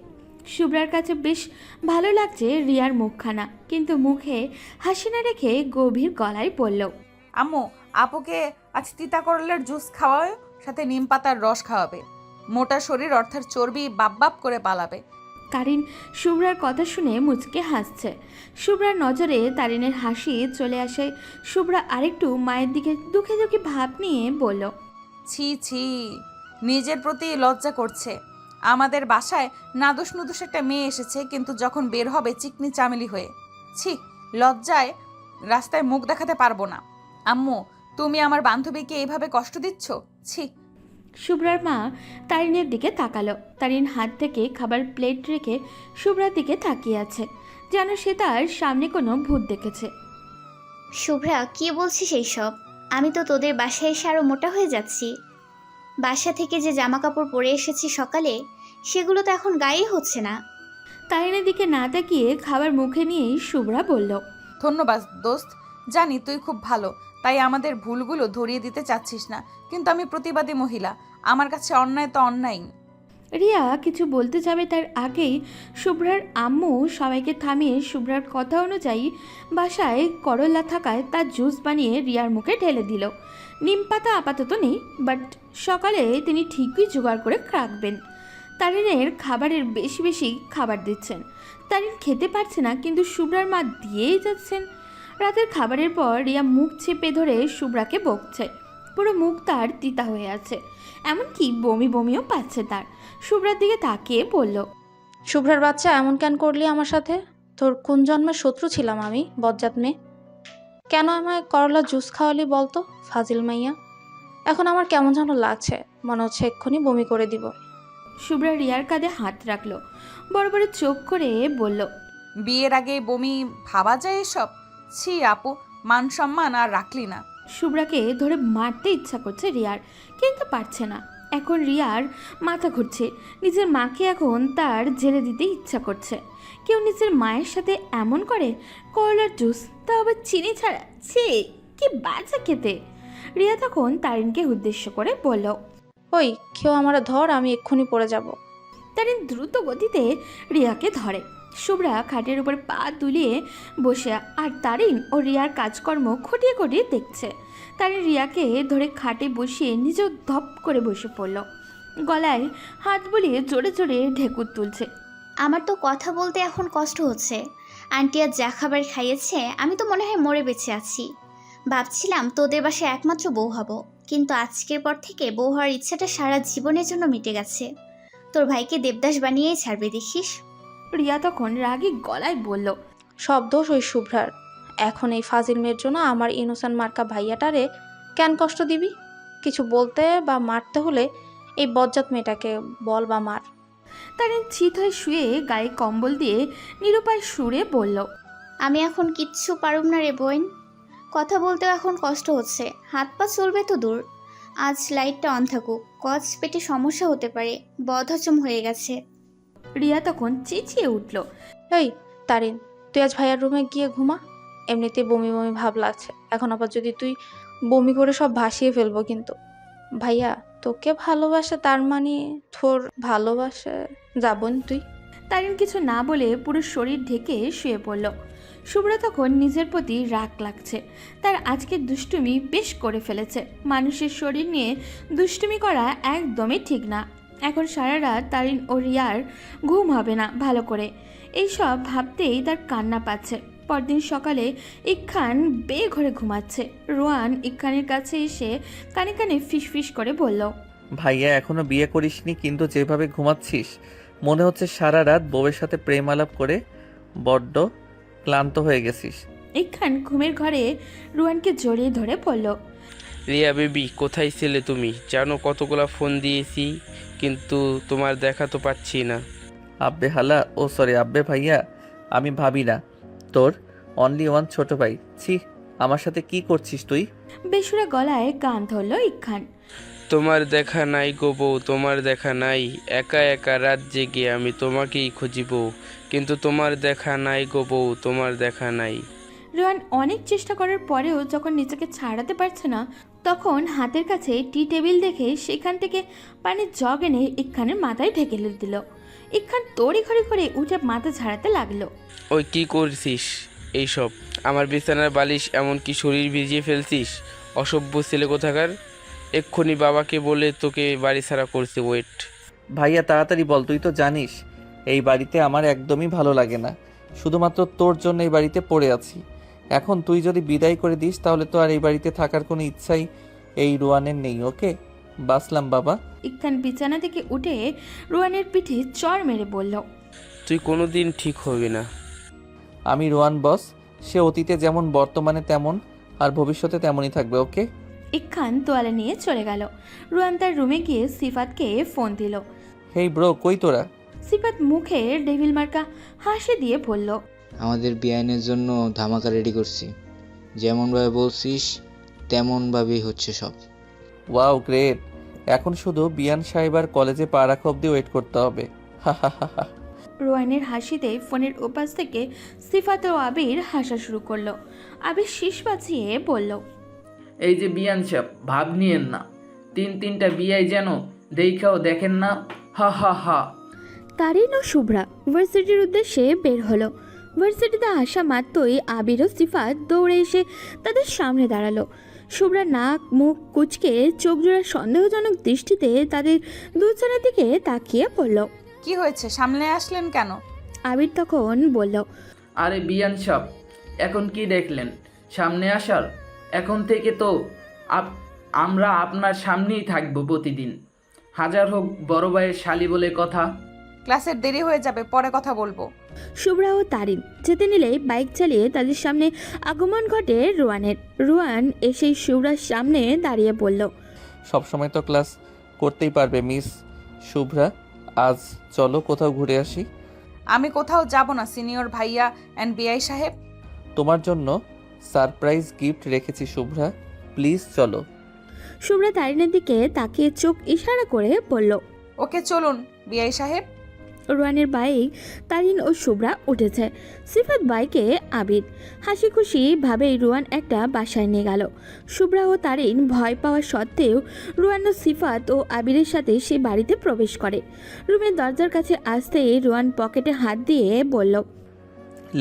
শুভ্রার কাছে বেশ ভালো লাগছে রিয়ার মুখখানা, কিন্তু মুখে হাসি না রেখে গভীর গলায় বলল। আম্মু, আপুকে আজ তিতা করলের জুস খাওয়াবে, সাথে নিম পাতার রস খাওয়াবে। মোটা শরীর অর্থাৎ চর্বি বাপ বাপ করে পালাবে। তারিন শুভ্রার কথা শুনে মুচকে হাসছে। শুভ্রার নজরে তারিনের হাসি চলে আসে। শুভ্রা আরেকটু মায়ের দিকে দুঃখে দুঃখে ভাব নিয়ে বলল। ছি ছি, নিজের প্রতি লজ্জা করছে। আমাদের বাসায় নাদুস নুদুস একটা মেয়ে এসেছে, কিন্তু যখন বের হবে চিকনি চামেলি হয়ে। ছি, লজ্জায় রাস্তায় মুখ দেখাতে পারবো না। আম্মু, তুমি আমার বান্ধবীকে এইভাবে কষ্ট দিচ্ছ? ছি। শুভ্রার মা তারিনের দিকে তাকালো। তারিন হাত থেকে খাবার প্লেট রেখে শুভ্রার দিকে তাকিয়ে আছে, যেন সে তার সামনে কোনো ভূত দেখেছে। শুভ্রা, কি বলছিস এইসব? আমি তো তোদের বাসায় এসে আরও মোটা হয়ে যাচ্ছি। বাসা থেকে যে জামা কাপড় পরে এসেছি সকালে, সেগুলো তো এখন গায়ে হচ্ছে না। তারিনের দিকে না তাকিয়ে খাবার মুখে নিয়েই শুভ্রা বলল। ধন্যবাদ দোস্ত, জানি তুই খুব ভালো, তাই আমাদের ভুলগুলো ধরিয়ে দিতে চাচ্ছিস না। কিন্তু আমি প্রতিবাদী মহিলা, আমার কাছে অন্যায় তো অন্যায়। রিয়া কিছু বলতে যাবে তার আগেই শুভ্রার আম্মু সবাইকে থামিয়ে শুভ্রার কথা অনুযায়ী বাসায় করলা থাকায় তার জুস বানিয়ে রিয়ার মুখে ঢেলে দিল। নিম পাতা আপাতত নেই, বাট সকালে তিনি ঠিকই জোগাড় করে রাখবেন। তারিনের খাবারের বেশি বেশি খাবার দিচ্ছেন। তারিন খেতে পারছে না, কিন্তু শুভ্রার মা দিয়েই যাচ্ছেন। রাতের খাবারের পর রিয়া মুখ চেপে ধরে শুভ্রাকে বকছে। পুরো মুখ তার তিতা হয়ে আছে, এমনকি বমি বমিও পাচ্ছে তার। শুভ্রার দিকে তাকিয়ে বলল। শুভ্রার বাচ্চা, এমন কেন করলি আমার সাথে? তোর কোন জন্মের শত্রু ছিলাম আমি, বজ্জাত মেয়ে? কেন আমায় করলা জুস খাওয়ালি বলতো, ফাজিল মাইয়া? এখন আমার কেমন যেন লাগছে, মনে হচ্ছে এক্ষুনি বমি করে দিব। শুভ্রা রিয়ার কাঁধে হাত রাখলো, বড় বড় চোখ করে বলল। বিয়ের আগে বমি ভাবা যায় এসব? ছি আপু, মান সম্মান আর রাখলি না। শুভ্রাকে ধরে মারতে ইচ্ছা করছে রিয়ার, কিন্তু পারছে না। এখন রিয়ার মাথা ঘুরছে। নিজের মাকে এখন তার জেলে দিতে ইচ্ছা করছে। কেউ নিজের মায়ের সাথে এমন করে? করলার জুস, তা আবার চিনি ছাড়া, ছি, কি বাজে খেতে। রিয়া তখন তারিনকে উদ্দেশ্য করে বলল। ওই কেউ আমার ধর, আমি এক্ষুনি পড়ে যাব। তারিন দ্রুত গতিতে রিয়াকে ধরে। শুভ্রা খাটের উপর পা দুলিয়ে বসে, আর তারিন ও রিয়ার কাজকর্ম খটিয়ে খটিয়ে দেখছে। তারিন রিয়াকে ধরে খাটে বসিয়ে নিজেও ধপ করে বসে পড়ল। গলায় হাত বুলিয়ে জোরে জোরে ঢেকুর তুলছে। আমার তো কথা বলতে এখন কষ্ট হচ্ছে। আন্টি আর যা খাবার খাইয়েছে, আমি তো মনে হয় মরে বেঁচে আছি। ভাবছিলাম তোদের বাসায় একমাত্র বউ হব, কিন্তু আজকের পর থেকে বউ হওয়ার ইচ্ছাটা সারা জীবনের জন্য মিটে গেছে। তোর ভাইকে দেবদাস বানিয়েই ছাড়বে দেখিস। রিয়া তখন রাগী গলায় বলল, সব দোষ ওই শুভ্রার। এখন এই ফাজিল মেয়ের জন্য আমার ইনোসেন্ট মার্কা ভাইয়াটারে কেন কষ্ট দিবি? কিছু বলতে বা মারতে হলে এই বজ্জাত মেয়েটাকে বল বা মার। তারিন চিত হয়ে শুয়ে গায়ে কম্বল দিয়ে নিরুপায় সুরে বলল, আমি এখন কিচ্ছু পারুম না রে বোন। কথা বলতেও এখন কষ্ট হচ্ছে, হাত পা চলবে তো দূর। আজ লাইটটা অন থাকুক, কচ পেটে সমস্যা হতে পারে, বদহজম হয়ে গেছে। রিয়া তখন চেঁচিয়ে উঠল, এই তারিন, তুই আজ ভাইয়ার রুমে গিয়ে ঘুমা। এমনিতে বমি বমি ভাব লাগছে, এখন আবার যদি তুই বমি করে সব ভাসিয়ে ফেলবো কিন্তু। ভাইয়া তোকে ভালোবাসে, তার মানে তোর ভালোবাসে যাবন তুই। তারিন কিছু না বলে পুরো শরীর ঢেকে শুয়ে পড়ল। শুভ্রা তখন নিজের প্রতি রাগ লাগছে, তার আজকের দুষ্টুমি বেশ করে ফেলেছে। মানুষের শরীর নিয়ে দুষ্টুমি করা একদমই ঠিক না। এখন সারা রাত তারিন ও রিয়ার ঘুম হবে না ভালো করে, এইসব ভাবতেই তার কান্না পাচ্ছে। পরদিন সকালে ইকখান বেঘরে ঘুমাচ্ছে। রোয়ান ইকখানের কাছে এসে কানে কানে ফিসফিস করে বলল, ভাইয়া এখনো বিয়ে করিসনি, কিন্তু যেভাবে ঘুমাচ্ছিস মনে হচ্ছে সারা রাত বউয়ের সাথে প্রেম আলাপ করে বড্ড ক্লান্ত হয়ে গেছিস। ইকখান ঘুমের ঘরে রোয়ানকে জড়িয়ে ধরে বলল, রিয়া বেবি, কোথায় ছিলে তুমি? জানো কতগুলা ফোন দিয়েছি, কিন্তু তোমার দেখা তো পাচ্ছি না। আব্বে হালা, ও সরি আব্বে ভাইয়া, আমি ভাবি না, তোর অনলি ওয়ান ছোট ভাই। ছি, আমার সাথে কি করছিস তুই? বেসুরা গলায় গান ধরল ইকখান। তোমার দেখা নাই গো বউ, তোমার দেখা নাই। একা একা রাত জেগে আমি তোমাকেই খুঁজিব, কিন্তু তোমার দেখা নাই গো বউ, তোমার দেখা নাই। রোয়ান অনেক চেষ্টা করার পরেও যখন নিজেকে ছাড়াতে পারছে না, তখন হাতের কাছে টি টেবিল দেখে সেখান থেকে পানির জগ এনে ইকখানের মাথায় ঢেকে দিল। ইকখান তড়ি ঘড়ি করে উঠে মাথা ঝাড়াতে লাগলো। ওই কি করছিস এইসব? আমার বিছানার বালিশ এমনকি শরীর ভিজিয়ে ফেলছিস? অসভ্য ছেলে কোথাকার! এক্ষুনি বাবাকে বলে তোকে বাড়ি ছাড়া করছে। ওয়েট ভাইয়া তাড়াতাড়ি বল, তুই তো জানিস এই বাড়িতে আমার একদমই ভালো লাগে না, শুধুমাত্র তোর জন্য এই বাড়িতে পড়ে আছি। এখন তুই যদি বিদায় করে দিস তাহলে তো আর এই বাড়িতে থাকার কোনো ইচ্ছাই এই রোয়ানের নেই। ওকে, বাসলাম বাবা। ইকখান বিছানা থেকে উঠে রোয়ানের পিঠে চড় মেরে বলল, তুই কোনোদিন ঠিক হবি না। আমি রোয়ান বস, সে অতীতে যেমন বর্তমানে তেমন আর ভবিষ্যতে তেমনই থাকবে। ওকে। ইকখান তোয়ালে নিয়ে চলে গেল। রোয়ান তার রুমে গিয়ে সিফাতকে ফোন দিল। হেই ব্রো, কই তোরা? সিফাত মুখে ডেভিল মার্কা হাসি দিয়ে বলল, আমাদের বিআইনের জন্য ধামাকা রেডি করছি, যেমনভাবে বলছিস তেমনভাবেই হচ্ছে সব। ওয়াও গ্রেট, এখন শুধু বিয়ান সাহেব আর কলেজে পা রাখা অব্দি ওয়েট করতে হবে। হা হা হা হা। রোয়ানের হাসিতে ফোনের ওপাশ থেকে সিফাত ও আবির হাসা শুরু করলো। আবির শীষ বাজিয়ে বলল, এই যে বিয়ান সাহেব, ভাব নিয়েন না, তিনটা বিয়াই যেন দেখাও দেখেন না। হা হা হা। তারিন ও শুভ্রা ভার্সিটির উদ্দেশ্যে বের হলো। ভার্সিটিতে আসা মাত্রই আবির ও সিফাত দৌড়ে এসে তাদের সামনে দাঁড়ালো। শুভ্রা নাক মুখ কুচকে চোখ জোড়া সন্দেহজনক দৃষ্টিতে তাদের দুজনের দিকে তাকিয়ে পড়ল। কি হয়েছে, সামনে আসলেন কেন? আবির তখন বলল, আরে বিয়ান সাহেব, এখন কি দেখলেন সামনে আসার? এখন থেকে তো আমরা আপনার সামনেই থাকবো প্রতিদিন, হাজার হোক বড় ভাইয়ের শালি বলে কথা। ক্লাসের দেরি হয়ে যাবে, পরে কথা বলবো। শুভ্রা ও তারিন যেতে নিলেই বাইক চালিয়ে তাদের সামনে আগমন ঘটে রোয়ানের। রোয়ান এসেই শুভ্রার সামনে দাঁড়িয়ে বলল, সবসময় তো ক্লাস করতেই পারবে মিস শুভ্রা, আজ চলো কোথাও ঘুরে আসি। আমি কোথাও যাব না সিনিয়র ভাইয়া অ্যান্ড বিআই সাহেব। তোমার জন্য সারপ্রাইজ গিফট রেখেছি শুভ্রা, প্লিজ চলো। শুভ্রা তারিনের দিকে তাকিয়ে চোখ ইশারা করে বলল, ওকে চলুন বিআই সাহেব। রোয়ানের বাইক তারিন ও শুভ্রা উঠেছে, সিফাত বাইকে আবির। হাসি খুশি ভাবেই রোয়ান একটা বাসায় নিয়ে গেল। শুভ্রা ও তারিন ভয় পাওয়া সত্ত্বেও রোয়ান ও সিফাত ও আবিরের সাথে সে বাড়িতে প্রবেশ করে। রুমের দরজার কাছে আসতেই রোয়ান পকেটে হাত দিয়ে বলল,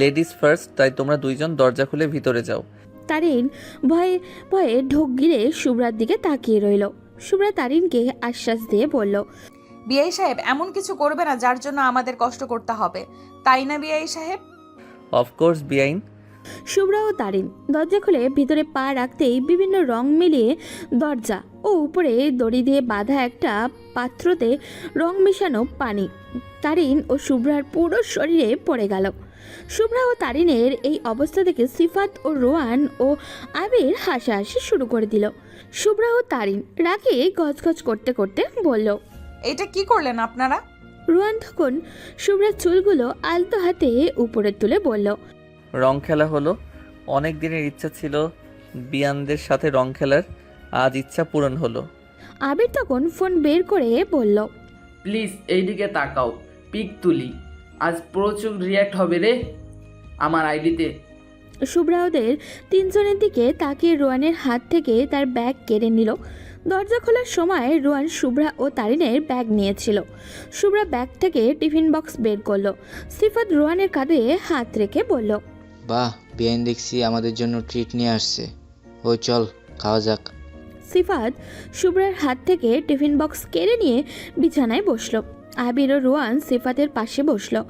লেডিস ফার্স্ট, তাই তোমরা দুইজন দরজা খুলে ভিতরে যাও। তারিন ভয়ে ভয়ে ঢোক গিলে শুভ্রার দিকে তাকিয়ে রইল। শুভ্রা তারিনকে আশ্বাস দিয়ে বলল, বিআই সাহেব এমন কিছু করবে না যার জন্য আমাদের কষ্ট করতে হবে, তাই না বিআই সাহেব? অফকোর্স বিআইন, শুভ্রা ও তারিন দরজা খুলে ভিতরে পা রাখতেই বিভিন্ন রং মিলিয়ে দরজা ও উপরে দড়ি দিয়ে বাঁধা একটা পাত্রতে রং মেশানো পানি তারিন ও শুভ্রার পুরো শরীরে পড়ে গেল। শুভ্রা ও তারিনের এই অবস্থা দেখে সিফাত ও রোয়ান ও আবির হাসাহাসি শুরু করে দিল। শুভ্রা ও তারিন রাগে গজগজ করতে করতে বলল, এটা কি করলেন আপনারা? রোয়ান তখন শুভ্রার চুলগুলো আলতো হাতে উপরে তুলে বলল, রং খেলা হলো। অনেক দিনের ইচ্ছা ছিল বিয়ানদের সাথে রং খেলার, আজ ইচ্ছা পূরণ হলো। আবির তখন ফোন বের করে বলল, প্লিজ এইদিকে তাকাও, পিক তুলি। আজ প্রচুর রিয়্যাক্ট হবে রে আমার আইডিতে। শুভ্রা ওদের তিনজনের দিকে তাকিয়ে রোয়ানের হাত থেকে তার ব্যাগ কেড়ে নিল। দরজা খোলার সময় রোয়ান শুভ্রা ও তারিনের ব্যাগ নিয়েছিল। শুভ্রা ব্যাগ থেকে টিফিন বক্স বের করলো। সিফাত রোয়ানের কাঁধে হাত রেখে বলল, বাহ, বিয়ান দেখছি আমাদের জন্য ট্রিট নিয়ে আসছে। ও চল খাওয়া যাক। সিফাত শুভ্রার হাত থেকে টিফিন বক্স কেড়ে নিয়ে বিছানায় বসলো। আবির ও রোয়ান সিফাতের পাশে বসলো।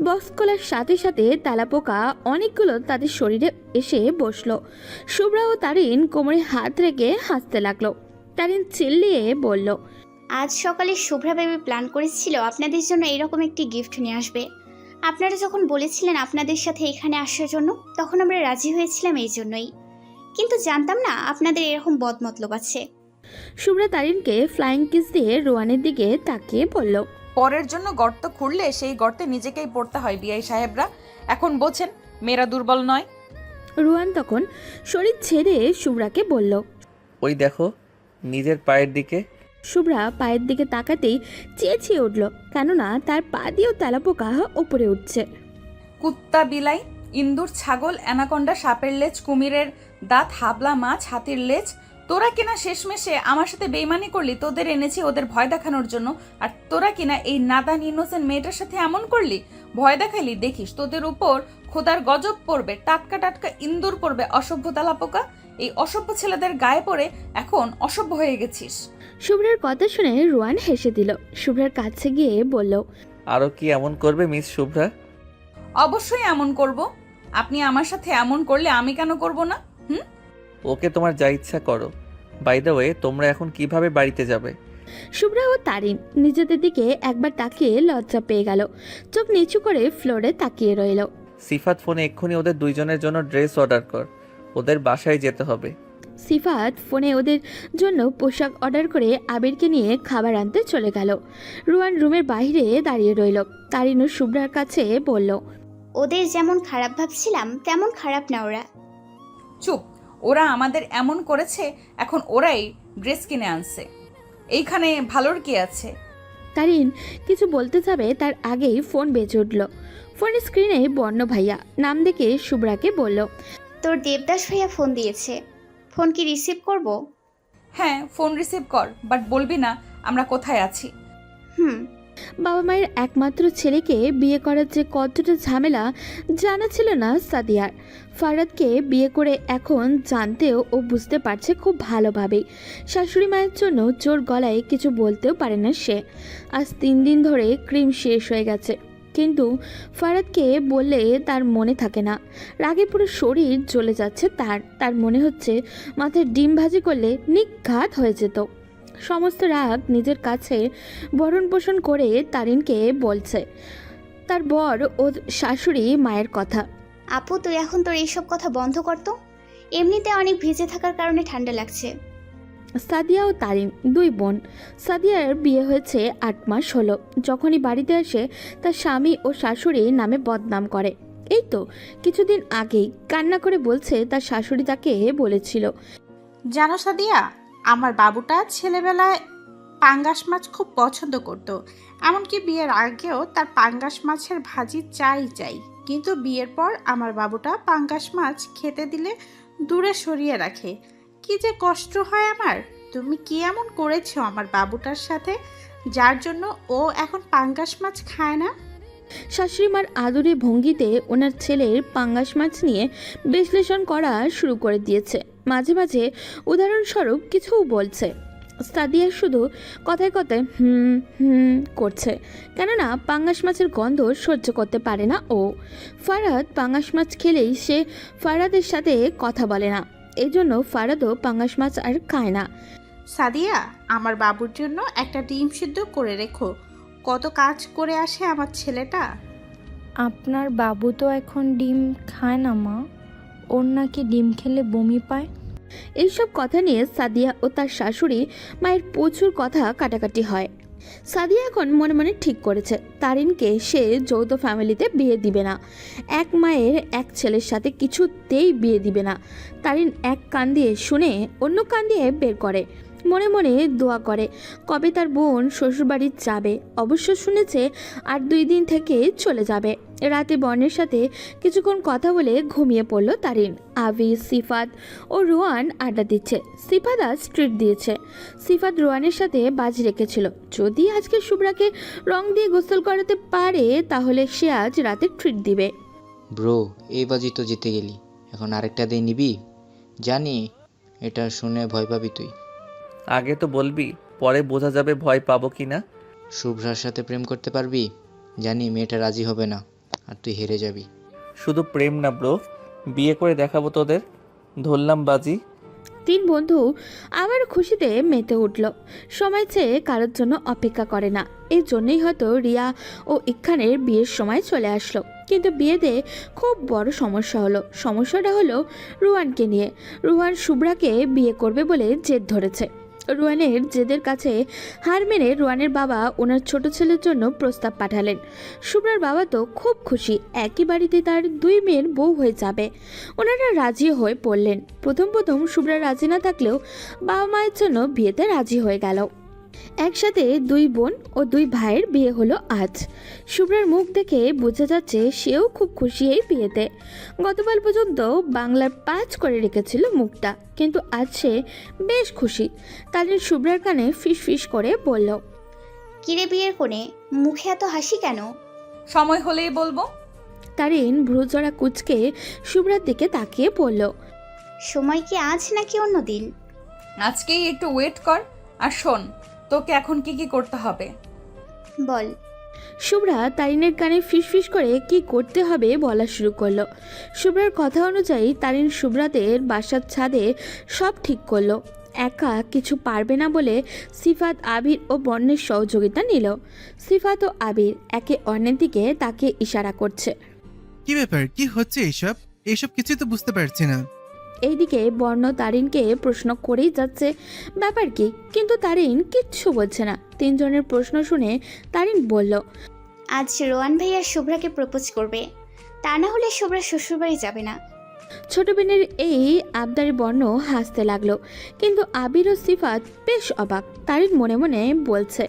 বক্স খোলার সাথে সাথে তেলাপোকা অনেকগুলো তাদের শরীরে এসে বসলো। শুভ্রা ও তারিন কোমরে হাত রেখে হাসতে লাগলো। তারিন চিল্লিয়ে বলল, আজ সকালে শুভ্রা বেবি প্ল্যান করেছিল আপনাদের জন্য এরকম একটি গিফট নিয়ে আসবে। আপনারা যখন বলেছিলেন আপনাদের সাথে এখানে আসার জন্য, তখন আমরা রাজি হয়েছিলাম এই জন্যই, কিন্তু জানতাম না আপনাদের এরকম বদমতলব আছে। শুভ্রা তারিনকে ফ্লাইং কিস দিয়ে রোয়ানের দিকে তাকিয়ে বলল, পরের জন্য গর্ত খুঁড়লে সেই গর্তে নিজেকেই পড়তে হয় বিআই সাহেবরা। এখন বোঝেন মেয়েরা দুর্বল নয়। রোয়ান তখন শরীর ছেড়ে শুভ্রাকে বলল, ওই দেখো নিজের পায়ের দিকে। শুভ্রা পায়ের দিকে তাকাতেই চেঁচিয়ে উঠল, কেননা তার পা দিয়েও তেলাপোকা উপরে উঠছে। কুত্তা, বিলাই, ইন্দুর, ছাগল, অ্যানাকন্ডা, সাপের লেজ, কুমিরের দাঁত, হাবলা মাছ, হাতির লেজ, তোরা কিনা শেষমেশে আমার সাথে বেইমানি করলি। তোদের এনেছি ওদের ভয় দেখানোর জন্য, আর তোরা কিনা এই নাদান ইনোসেন্ট মেয়েটার সাথে এমন করলি, ভয় দেখাইলি। দেখিস তোদের উপর খোদার গজব পড়বে, টাটকা টাটকা ইন্দুর পড়বে। অসভ্য তেলাপোকা, এই অসভ্য ছেলেদের গায়ে পড়ে এখন অসভ্য হয়ে গেছিস। শুভ্রার কথা শুনে রোয়ান হেসে দিল। শুভ্রার কাছে গিয়ে বলল, আরও কি এমন করবে মিস শুভ্রা? অবশ্যই এমন করব। আপনি আমার সাথে এমন করলে আমি কেন করব না? ওকে, তোমার যা ইচ্ছা করো। বাই দ্য ওয়ে, তোমরা এখন কিভাবে বাড়িতে যাবে? শুভ্রা ও তারিন নিজেদের দিকে একবার তাকিয়ে লজ্জা পেয়ে গেল। চোখ নিচু করে ফ্লোরে তাকিয়ে রইল। সিফাত ফোনে এক্ষুনি ওদের দুইজনের জন্য ড্রেস অর্ডার কর, ওদের বাসায় যেতে হবে। সিফাত ফোনে ওদের জন্য পোশাক অর্ডার করে আবিরকে নিয়ে খাবার আনতে চলে গেল। রোয়ান রুমের বাইরে দাঁড়িয়ে রইল। তারিন ও শুভ্রার কাছে বলল, ওদের যেমন খারাপ ভাবছিলাম তেমন খারাপ না ওরা। চুপ, ওরা আমাদের এমন করেছে, এখন ওরাই ড্রেস কিনে আনছে। এইখানে ভালোর কি আছে? তারিন কিছু বলতে যাবে তার আগেই ফোন বেজে উঠল। ফোনের স্ক্রিনে বর্ণ ভাইয়া নাম দেখে শুভ্রাকে বলল, তোর দেবদাস ভাইয়া ফোন দিয়েছে, ফোন কি রিসিভ করব? হ্যাঁ, ফোন রিসিভ কর, বাট বলবি না আমরা কোথায় আছি। বাবা মায়ের একমাত্র ছেলেকে বিয়ে করার যে কতটা ঝামেলা জানা ছিল না সাদিয়ার। ফারাদকে বিয়ে করে এখন জানতেও ও বুঝতে পারছে খুব ভালোভাবেই। শাশুড়ি মায়ের জন্য জোর গলায় কিছু বলতেও পারে না সে। আজ 3 দিন ধরে ক্রিম শেষ হয়ে গেছে, কিন্তু ফারাদকে বললে তার মনে থাকে না। রাগে পুরো শরীর জ্বলে যাচ্ছে তার মনে হচ্ছে মাথায় ডিম ভাজি করলে নিঘাত হয়ে যেত। সমস্ত রাগ নিজের কাছে ভরণ পোষণ করে তারিনকে বলছে তার বর ও শাশুড়ি মায়ের কথা। আপু তুই এখন তোর এইসব কথা বন্ধ করতো, এমনিতে অনেক ভিজে থাকার কারণে ঠান্ডা লাগছে। সাদিয়া ও তারিন 2 বোন। সাদিয়ার বিয়ে হয়েছে 8 মাস হলো। যখনই বাড়িতে আসে তার স্বামী ও শাশুড়ি নামে বদনাম করে। এই তো কিছুদিন আগেই কান্না করে বলছে তার শাশুড়ি তাকে বলেছিল, জানো সাদিয়া, আমার বাবুটা ছেলেবেলায় পাঙ্গাস মাছ খুব পছন্দ করত, এমনকি বিয়ের আগেও তার পাঙ্গাস মাছের ভাজি চাই। কিন্তু বিয়ের পর আমার বাবুটা পাঙ্গাস মাছ খেতে দিলে দূরে সরিয়ে রাখে। কি যে কষ্ট হয় আমার। তুমি কি এমন করেছো আমার বাবুটার সাথে, যার জন্য ও এখন পাঙ্গাস মাছ খায় না? শাশুড়িমার আদরে ভঙ্গিতে ওনার ছেলের পাঙ্গাস মাছ নিয়ে বিশ্লেষণ করা শুরু করে দিয়েছে। মাঝে মাঝে উদাহরণস্বরূপ কিছুও বলছে। সাদিয়া শুধু কথায় কথায় হুম হুম করছে, কেননা পাঙ্গাস মাছের গন্ধ সহ্য করতে পারে না ও। ফারাদ পাঙ্গাস মাছ খেলেই সে ফারাদের সাথে কথা বলে না, এই জন্য ফারাদও পাঙ্গাস মাছ আর খায় না। সাদিয়া, আমার বাবুর জন্য একটা ডিম সিদ্ধ করে রেখো। কত কাজ করে আসে আমার ছেলেটা। আপনার বাবু তো এখন ডিম খায় না মা, ওর নাকি ডিম খেলে বমি পায়। এইসব কথা নিয়ে সাদিয়া ও তার শাশুড়ি মায়ের প্রচুর কথা কাটাকাটি হয়। সাদিয়া এখন মনে মনে ঠিক করেছে তারিনকে সে যৌথ ফ্যামিলিতে বিয়ে দিবে না, এক মায়ের এক ছেলের সাথে কিছুতেই বিয়ে দিবে না। তারিন এক কান দিয়ে শুনে অন্য কান দিয়ে বের করে, মনে মনে দোয়া করে কবে তার বোন শ্বশুরবাড়ি যাবে। অবশ্য শুনেছে আর 2 দিন থেকে চলে যাবে। রাতে বর্ণের সাথে কিছুক্ষণ কথা বলে ঘুমিয়ে পড়ল তারিন। আবি, সিফাত ও রোয়ান আড্ডা দিচ্ছে। সিফাত আজ ট্রিট দিয়েছে। সিফাত রোয়ানের সাথে বাজি রেখেছিল যদি আজকে শুভ্রাকে রং দিয়ে গোসল করাতে পারে তাহলে সে আজ রাতে ট্রিট দিবে। ব্রো, এই বাজি তো জিতে গেলি, এখন আরেকটা দিয়ে নিবি? জানি এটা শুনে ভয় পাবি তুই। আগে তো বলবি, পরে বোঝা যাবে ভয় পাবো কি না। শুভ্রার সাথে প্রেম করতে পারবি? জানি মেয়েটা রাজি হবে না আর তুই হেরে যাবি। শুধু প্রেম না ব্রো, বিয়ে করে দেখাবো তোদের। ধরলাম বাজি। 3 বন্ধু আবার খুশিতে মেতে উঠল। সময় চেয়ে কারোর জন্য অপেক্ষা করে না, এই জন্যই হয়তো রিয়া ও ইখানের বিয়ের সময় চলে আসলো। কিন্তু বিয়েতে খুব বড় সমস্যা হলো। সমস্যাটা হলো রুয়ানকে নিয়ে। রুয়ান শুভ্রাকে বিয়ে করবে বলে জেদ ধরেছে। রুয়ানের জেদের কাছে হার মেনে রুয়ানের বাবা ওনার ছোট ছেলের জন্য প্রস্তাব পাঠালেন। শুভ্রার বাবা তো খুব খুশি, একই বাড়িতে তার 2 মেয়ের বউ হয়ে যাবে। ওনারা রাজি হয়ে পড়লেন। প্রথম শুভ্রা রাজি না থাকলেও বাবা মায়ের জন্য বিয়েতে রাজি হয়ে গেল। একসাথে 2 বোন ও 2 ভাইয়ের বিয়ে হলো আজ। শুভ্রার মুখ দেখে বোঝা যাচ্ছে সেও খুব খুশি এই বিয়েতে। গতকাল পর্যন্ত বাংলার 5 করে রেখেছিল মুখটা, কিন্তু আজ সে বেশ খুশি। তারিন শুভ্রার কানে ফিস ফিস করে বলল, কিরে বিয়ের কোণে, মুখে এত হাসি কেন? সময় হলেই বলবো। তারিন ভ্রুজোড়া কুচকে শুভ্রার দিকে তাকিয়ে বলল, সময় কি আজ নাকি অন্য দিন? আজকেই একটু ওয়েট কর। আর শোন, তোকে এখন কি কি করতে হবে বল। শুভ্রা তারিনের কানে ফিসফিস করে কি করতে হবে বলা শুরু করলো। শুভ্রার কথা অনুযায়ী তারিন শুভ্রাদের বাসার ছাদে সব ঠিক করলো। একা কিছু পারবে না বলে সিফাত, আবির ও বর্ণের সহযোগিতা নিল। সিফাত ও আবির একে অন্যের দিকে তাকে ইশারা করছে। কি ব্যাপার, কি হচ্ছে এইসব? এইসব কিছুই তো বুঝতে পারছি না। এইদিকে বর্ণ তারিনকে প্রশ্ন করেই যাচ্ছে ব্যাপার কি, কিন্তু তারিন কিচ্ছু বলছে না। 3 জনের প্রশ্ন শুনে তারিন বলল, আজ রোয়ান ভাইয়া শুভ্রাকে প্রপোজ করবে, তা না হলে শুভ্রা শ্বশুরবাড়ি যাবে না। ছোট বোনের এই আবদারে বর্ণ হাসতে লাগলো, কিন্তু আবির ও সিফাত বেশ অবাক। তারিন মনে মনে বলছে,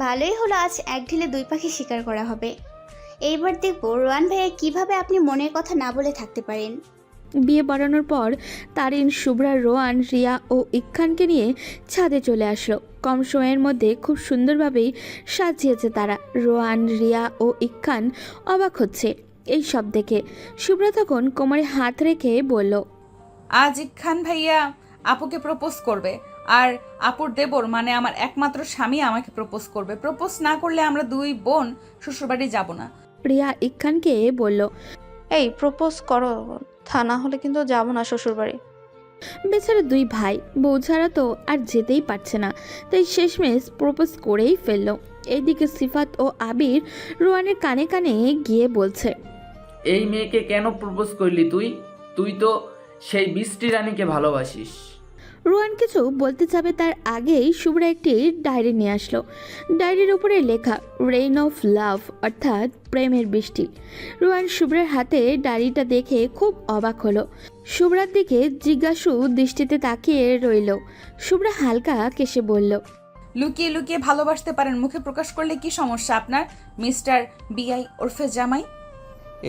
ভালোই হলো, আজ এক ঢিলে 2 পাখি শিকার করা হবে। এইবার দেখবো রোয়ান ভাইয়া কিভাবে আপনি মনের কথা না বলে থাকতে পারেন। বিয়ে বাড়ানোর পর তারিন, শুভ্রা, রোয়ান, রিয়া ও ইখানকে নিয়ে ছাদে চলে আসলো। কম সময়ের মধ্যে খুব সুন্দরভাবেই সাজিয়েছে তারা। রোয়ান, রিয়া ও ইখান অবাক হচ্ছে এই সব দেখে। শুভ্রা তখন কোমরে হাত রেখে বলল, আজ ইখান ভাইয়া আপুকে প্রপোজ করবে, আর আপুর দেবর মানে আমার একমাত্র স্বামী আমাকে প্রপোজ করবে। প্রপোজ না করলে আমরা 2 বোন শ্বশুরবাড়ি যাব না। রিয়া ইখানকে বলল, এই প্রপোজ করো, তা না হলে কিন্তু যাবো না শ্বশুরবাড়ি। বেচারা 2 ভাই বউ ছাড়া তো আর যেতেই পারছে না, তাই শেষমেশ প্রপোজ করেই ফেললো। এইদিকে সিফাত ও আবির রোয়ানের কানে কানে গিয়ে বলছে, এই মেয়েকে কেন প্রপোজ করলি তুই? তুই তো সেই বৃষ্টি রানীকে ভালোবাসিস। রোয়ান কিছু বলতে যাবে তার আগেই শুভ্রা একটি ডায়েরি নিয়ে আসলো। ডায়েরির উপরে লেখা রেইন অফ লাভ, অর্থাৎ প্রেমের বৃষ্টি। রোয়ান শুভ্রার হাতে ডায়েরিটা দেখে খুব অবাক হলো। শুভ্রার দিকে জিজ্ঞাসু দৃষ্টিতে তাকিয়ে রইল। শুভ্রা হালকা কেসে বলল, লুকিয়ে লুকিয়ে ভালোবাসতে পারেন, মুখে প্রকাশ করলে কি সমস্যা আপনার মিস্টার বিআই ওরফে জামাই?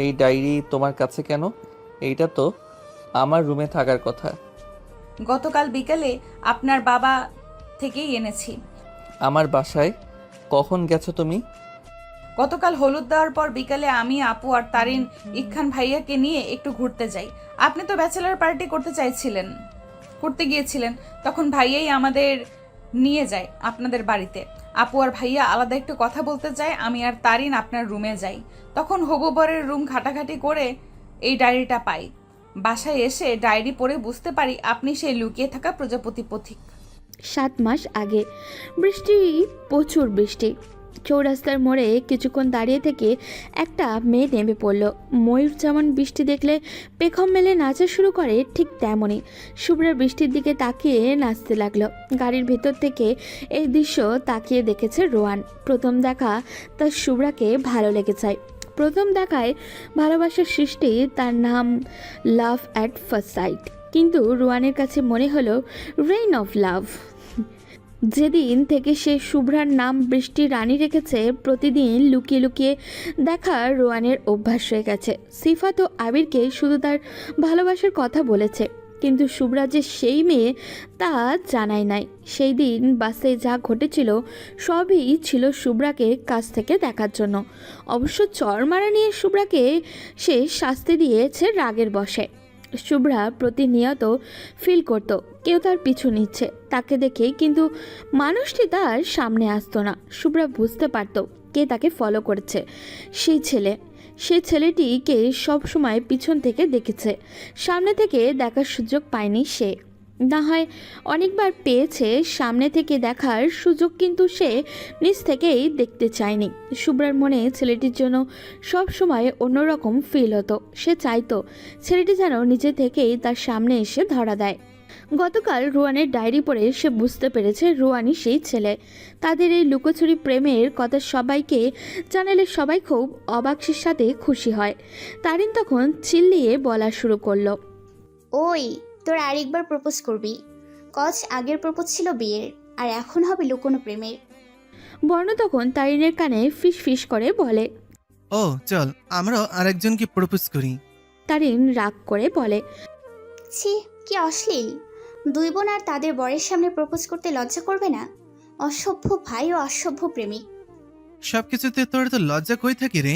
এই ডায়েরি তোমার কাছে কেন? এইটা তো আমার রুমে থাকার কথা। গতকাল বিকেলে আপনার বাবা থেকেই এনেছি। আমার বাসায় কখন গেছো তুমি? গতকাল হলুদ দেওয়ার পর বিকালে আমি, আপু আর তারিন ইখান ভাইয়াকে নিয়ে একটু ঘুরতে যাই। আপনি তো ব্যাচেলার পার্টি করতে গিয়েছিলেন, তখন ভাইয়াই আমাদের নিয়ে যাই আপনাদের বাড়িতে। আপু আর ভাইয়া আলাদা একটু কথা বলতে চায়, আমি আর তারিন আপনার রুমে যাই। তখন হবু বরের রুম ঘাটাঘাটি করে এই ডায়েরিটা পাই। বাসায় এসে ডায়েরি পড়ে বুঝতে পারি আপনি সেই লুকিয়ে থাকা প্রজাপতি পথিক। 7 মাস আগে বৃষ্টি, প্রচুর বৃষ্টি। চৌরাস্তার মোড়ে কিছুক্ষণ দাঁড়িয়ে থেকে একটা মেয়ে নেমে পড়ল। ময়ূর যেমন বৃষ্টি দেখলে পেখম মেলে নাচা শুরু করে, ঠিক তেমনই শুভ্রা বৃষ্টির দিকে তাকিয়ে নাচতে লাগলো। গাড়ির ভেতর থেকে এই দৃশ্য তাকিয়ে দেখেছে রোয়ান। প্রথম দেখা তার শুভ্রাকে ভালো লেগে যায়। প্রথম দেখায় ভালোবাসার সৃষ্টি, তার নাম লাভ অ্যাট ফার্স্ট সাইট। কিন্তু রোয়ানের কাছে মনে হলো রেইন অফ লাভ। যেদিন থেকে সে শুভ্রার নাম বৃষ্টি রানী রেখেছে, প্রতিদিন লুকিয়ে লুকিয়ে দেখা রোয়ানের অভ্যাস হয়ে গেছে। সিফাত ও আবিরকে শুধু তার ভালোবাসার কথা বলেছে, কিন্তু শুভ্রা যে সেই মেয়ে তা জানাই নাই। সেই দিন বাসে যা ঘটেছিল সবই ছিল শুভ্রাকে কাছ থেকে দেখার জন্য। অবশ্য চড় মারা নিয়ে শুভ্রাকে সে শাস্তি দিয়েছে রাগের বশে। শুভ্রা প্রতিনিয়ত ফিল করতো কেউ তার পিছু নিচ্ছে তাকে দেখে, কিন্তু মানুষটি তার সামনে আসতো না। শুভ্রা বুঝতে পারত কে তাকে ফলো করেছে। সেই ছেলেটিকে সবসময় পিছন থেকে দেখেছে, সামনে থেকে দেখার সুযোগ পায়নি সে। না হয় অনেকবার পেয়েছে সামনে থেকে দেখার সুযোগ, কিন্তু সে নিজ থেকেই দেখতে চায়নি। শুভ্রার মনে ছেলেটির জন্য সব সময় অন্যরকম ফিল হতো। সে চাইতো ছেলেটি যেন নিজে থেকেই তার সামনে এসে ধরা দেয়। গতকাল রোয়ানের ডায়েরি পড়ে সে বুঝতে পেরেছে রোয়ানই সেই ছেলে। তাদের এই লুকোচুরি প্রেমের কথা সবাইকে জানালে সবাই খুব অবাকের সাথে খুশি হয়। তারিন তখন চিল্লিয়ে বলা শুরু করলো, ওই তোর আরেকবার প্রপোজ করবি? কজ আগের প্রপোজ ছিল বিয়ের, আর এখন হবে লুকোনো প্রেমের। বর্ণ তখন তারিনের কানে ফিস ফিস করে বলে, ও চল আমরাও আরেকজনকে প্রপোজ করি। তারিন রাগ করে বলে, ছি কি অশ্লীল! 2 বোন আর তাদের বরের সামনে প্রপোজ করতে লজ্জা করবে না? অসভ্য ভাই ও অসভ্য প্রেমিক। সবকিছুতে তোর তো লজ্জা কই থাকি রে?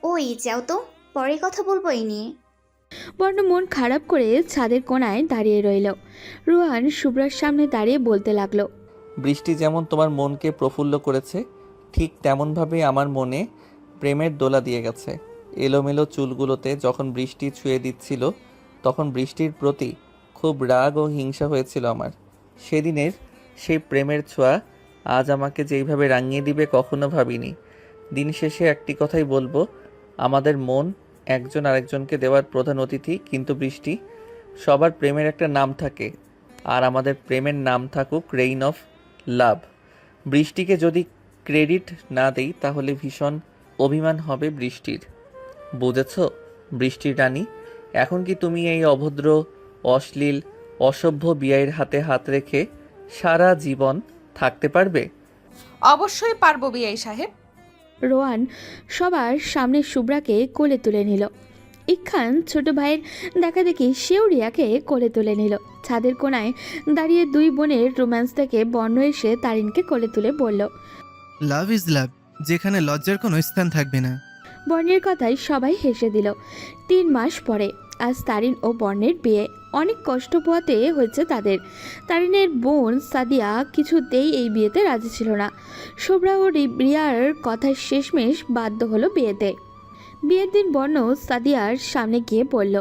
ওই যাও তো, পরে কথা বলবো এই নিয়ে। বর্ণ মন খারাপ করে ছাদের কোণায় দাঁড়িয়ে রইল। রোহান শুভ্রার সামনে দাঁড়িয়ে বলতে লাগলো, বৃষ্টি যেমন তোমার মনকে প্রফুল্ল করেছে, ঠিক তেমনভাবেই আমার মনে প্রেমের দোলা দিয়ে গেছে। এলোমেলো চুলগুলোতে যখন বৃষ্টি ছুঁয়ে দিচ্ছিল, তখন বৃষ্টির প্রতি খুব রাগ ও হিংসা হয়েছিল আমার। সেদিনের সেই প্রেমের ছোঁয়া আজ আমাকে যেইভাবে রাঙিয়ে দিবে কখনো ভাবিনি। দিন শেষে একটি কথাই বলবো, আমাদের মন একজন আরেকজনকে দেওয়ার প্রধান অতিথি। কিন্তু বৃষ্টি, সবার প্রেমের একটা নাম থাকে, আর আমাদের প্রেমের নাম থাকুক রেইন অফ লাভ। বৃষ্টিকে যদি ক্রেডিট না দেই তাহলে ভীষণ অভিমান হবে বৃষ্টির। বুঝেছ বৃষ্টির রানী? এখন কি তুমি এই অভদ্র, অশ্লীল, অসভ্য বিয়ের হাতে হাত রেখে সারা জীবন থাকতে পারবে? অবশ্যই পারবো বিআই সাহেব। রোহান সবার সামনে শুভ্রাকে কোলে তুলে নিল। ইকখান ছোট ভাইয়ের দেখা দেখি সেও রিয়াকে কোলে তুলে নিল। ছাদের কোণায় দাঁড়িয়ে 2 বোনের রোম্যান্স থেকে বর্ণ এসে তারিনকে কোলে তুলে বলল, লাভ ইজ লাভ, যেখানে লজ্জার কোনো স্থান থাকবে না। বর্ণের কথায় সবাই হেসে দিল। 3 মাস পরে আজ তারিন ও বর্ণের বিয়ে। অনেক কষ্ট পোহাতে হয়েছে তাদের। তারিনের বোন সাদিয়া কিছুতেই এই বিয়েতে রাজি ছিল না। শুভ্রা ও রিয়ার কথায় শেষমেশ বাধ্য হলো বিয়েতে। বিয়ের দিন বর্ণ সাদিয়ার সামনে গিয়ে বলল,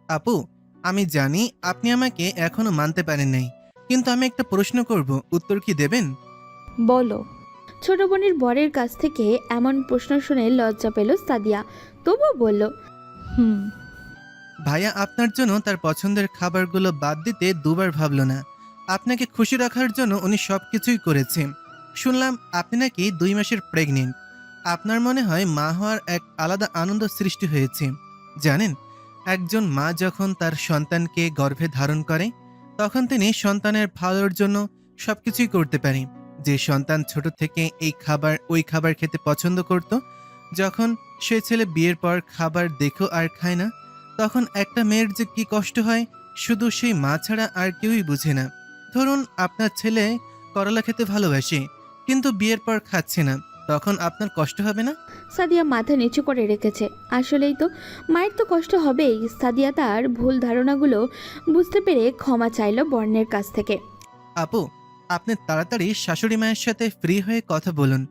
আপু, আমি জানি আপনি আমাকে এখনো মানতে পারেন নাই, কিন্তু আমি একটা প্রশ্ন করব, উত্তর কি দেবেন? বলো। ছোট বোনের বরের কাছ থেকে এমন প্রশ্ন শুনে লজ্জা পেল সাদিয়া, তবুও বলল, হুম। ভাইয়া আপনার জন্য তার পছন্দের খাবারগুলো বাদ দিতে 2 বার ভাবলো না। আপনাকে খুশি রাখার জন্য উনি সব কিছুই করেছে। শুনলাম আপনি নাকি 2 মাসের প্রেগনেন্ট। আপনার মনে হয় মা হওয়ার এক আলাদা আনন্দ সৃষ্টি হয়েছে। জানেন, একজন মা যখন তার সন্তানকে গর্ভে ধারণ করে, তখন তিনি সন্তানের ভালোর জন্য সবকিছুই করতে পারে। যে সন্তান ছোট থেকে এই খাবার ওই খাবার খেতে পছন্দ করত, যখন সে ছেলে বিয়ের পর খাবার দেখো আর খায় না, তখন একটা মেয়ের যে কি কষ্ট হয় শুধু সেই মা ছাড়া আর কেউই বুঝে না। ধরুন আপনার ছেলে করলা খেতে ভালোবাসে, কিন্তু বিয়ের পর খাচ্ছে না, তখন আপনার কষ্ট হবে না? সাদিয়া মাথা নিচু করে রেখেছে। আসলেই তো, মায়ের তো কষ্ট হবেই। সাদিয়া তার ভুল ধারণাগুলো বুঝতে পেরে ক্ষমা চাইল বর্ণের কাছ থেকে। আপু, আপনি তাড়াতাড়ি শাশুড়ি মায়ের সাথে ফ্রি হয়ে কথা বলুন।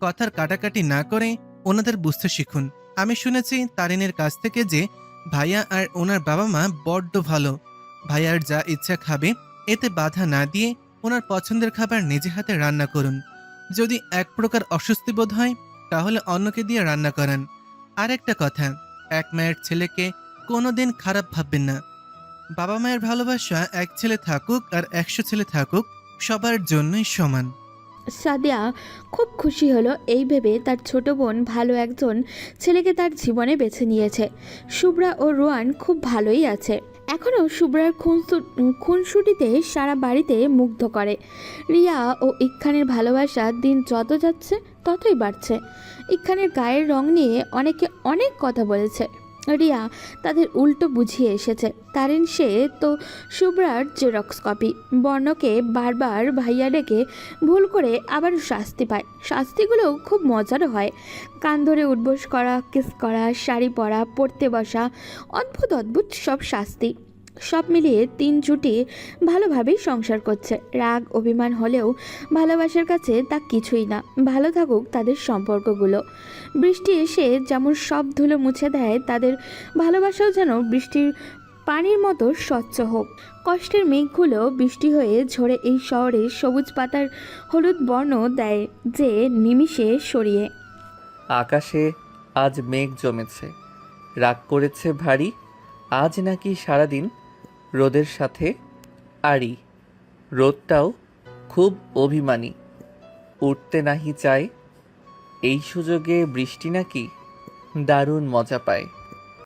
কথার কাটাকাটি না করে ওনাদের বুঝতে শিখুন। আমি শুনেছি তারিনের কাছ থেকে যে ভাইয়া আর ওনার বাবা মা বড্ড ভালো। ভাইয়ার যা ইচ্ছা খাবে, এতে বাধা না দিয়ে ওনার পছন্দের খাবার নিজে হাতে রান্না করুন। যদি এক প্রকার অস্বস্তি বোধ হয় তাহলে অন্যকে দিয়ে রান্না করান। আর একটা কথা, এক মায়ের ছেলেকে কোনোদিন খারাপ ভাববেন না। বাবা মায়ের ভালোবাসা এক ছেলে থাকুক আর 100 ছেলে থাকুক, সবার জন্যই সমান। সাদিয়া খুব খুশি হলো এই ভেবে তার ছোট বোন ভালো একজন ছেলেকে তার জীবনে বেছে নিয়েছে। শুভ্রা ও রোয়ান খুব ভালোই আছে। এখনও শুভ্রার খুনসুটিতে সারা বাড়িতে মুগ্ধ করে। রিয়া ও ইক্খানের ভালোবাসা দিন যত যাচ্ছে ততই বাড়ছে। ইক্খানের গায়ের রং নিয়ে অনেকে অনেক কথা বলেছে। রিয়া তাদের উল্টো বুঝিয়ে এসেছে। তারিন সে তো শুভ্রার জেরক্স কপি। বর্ণকে বারবার ভাইয়া ডেকে ভুল করে আবার শাস্তি পায়। শাস্তিগুলোও খুব মজারও হয়। কান ধরে উঠবোস করা, কিস করা, শাড়ি পরা, পড়তে বসা, অদ্ভুত অদ্ভুত সব শাস্তি। সব মিলিয়ে 3 জুটি ভালোভাবেই সংসার করছে। রাগ অভিমান হলেও ভালোবাসার কাছে তা কিছুই না। ভালো থাকুক তাদের সম্পর্কগুলো। বৃষ্টি এসে যেমন সব ধুলো মুছে দেয়, তাদের ভালোবাসাও যেন বৃষ্টির পানির মতো স্বচ্ছ হোক। কষ্টের মেঘগুলো বৃষ্টি হয়ে ঝরে এই শহরে সবুজ পাতার হলুদ বর্ণ দেয় যে নিমিষে সরিয়ে। আকাশে আজ মেঘ জমেছে, রাগ করেছে ভারী। আজ নাকি সারাদিন রোদের সাথে আড়ি। রোদটাও খুব অভিমানী, উঠতে নাহি চায়। এই সুযোগে বৃষ্টি নাকি দারুণ মজা পায়।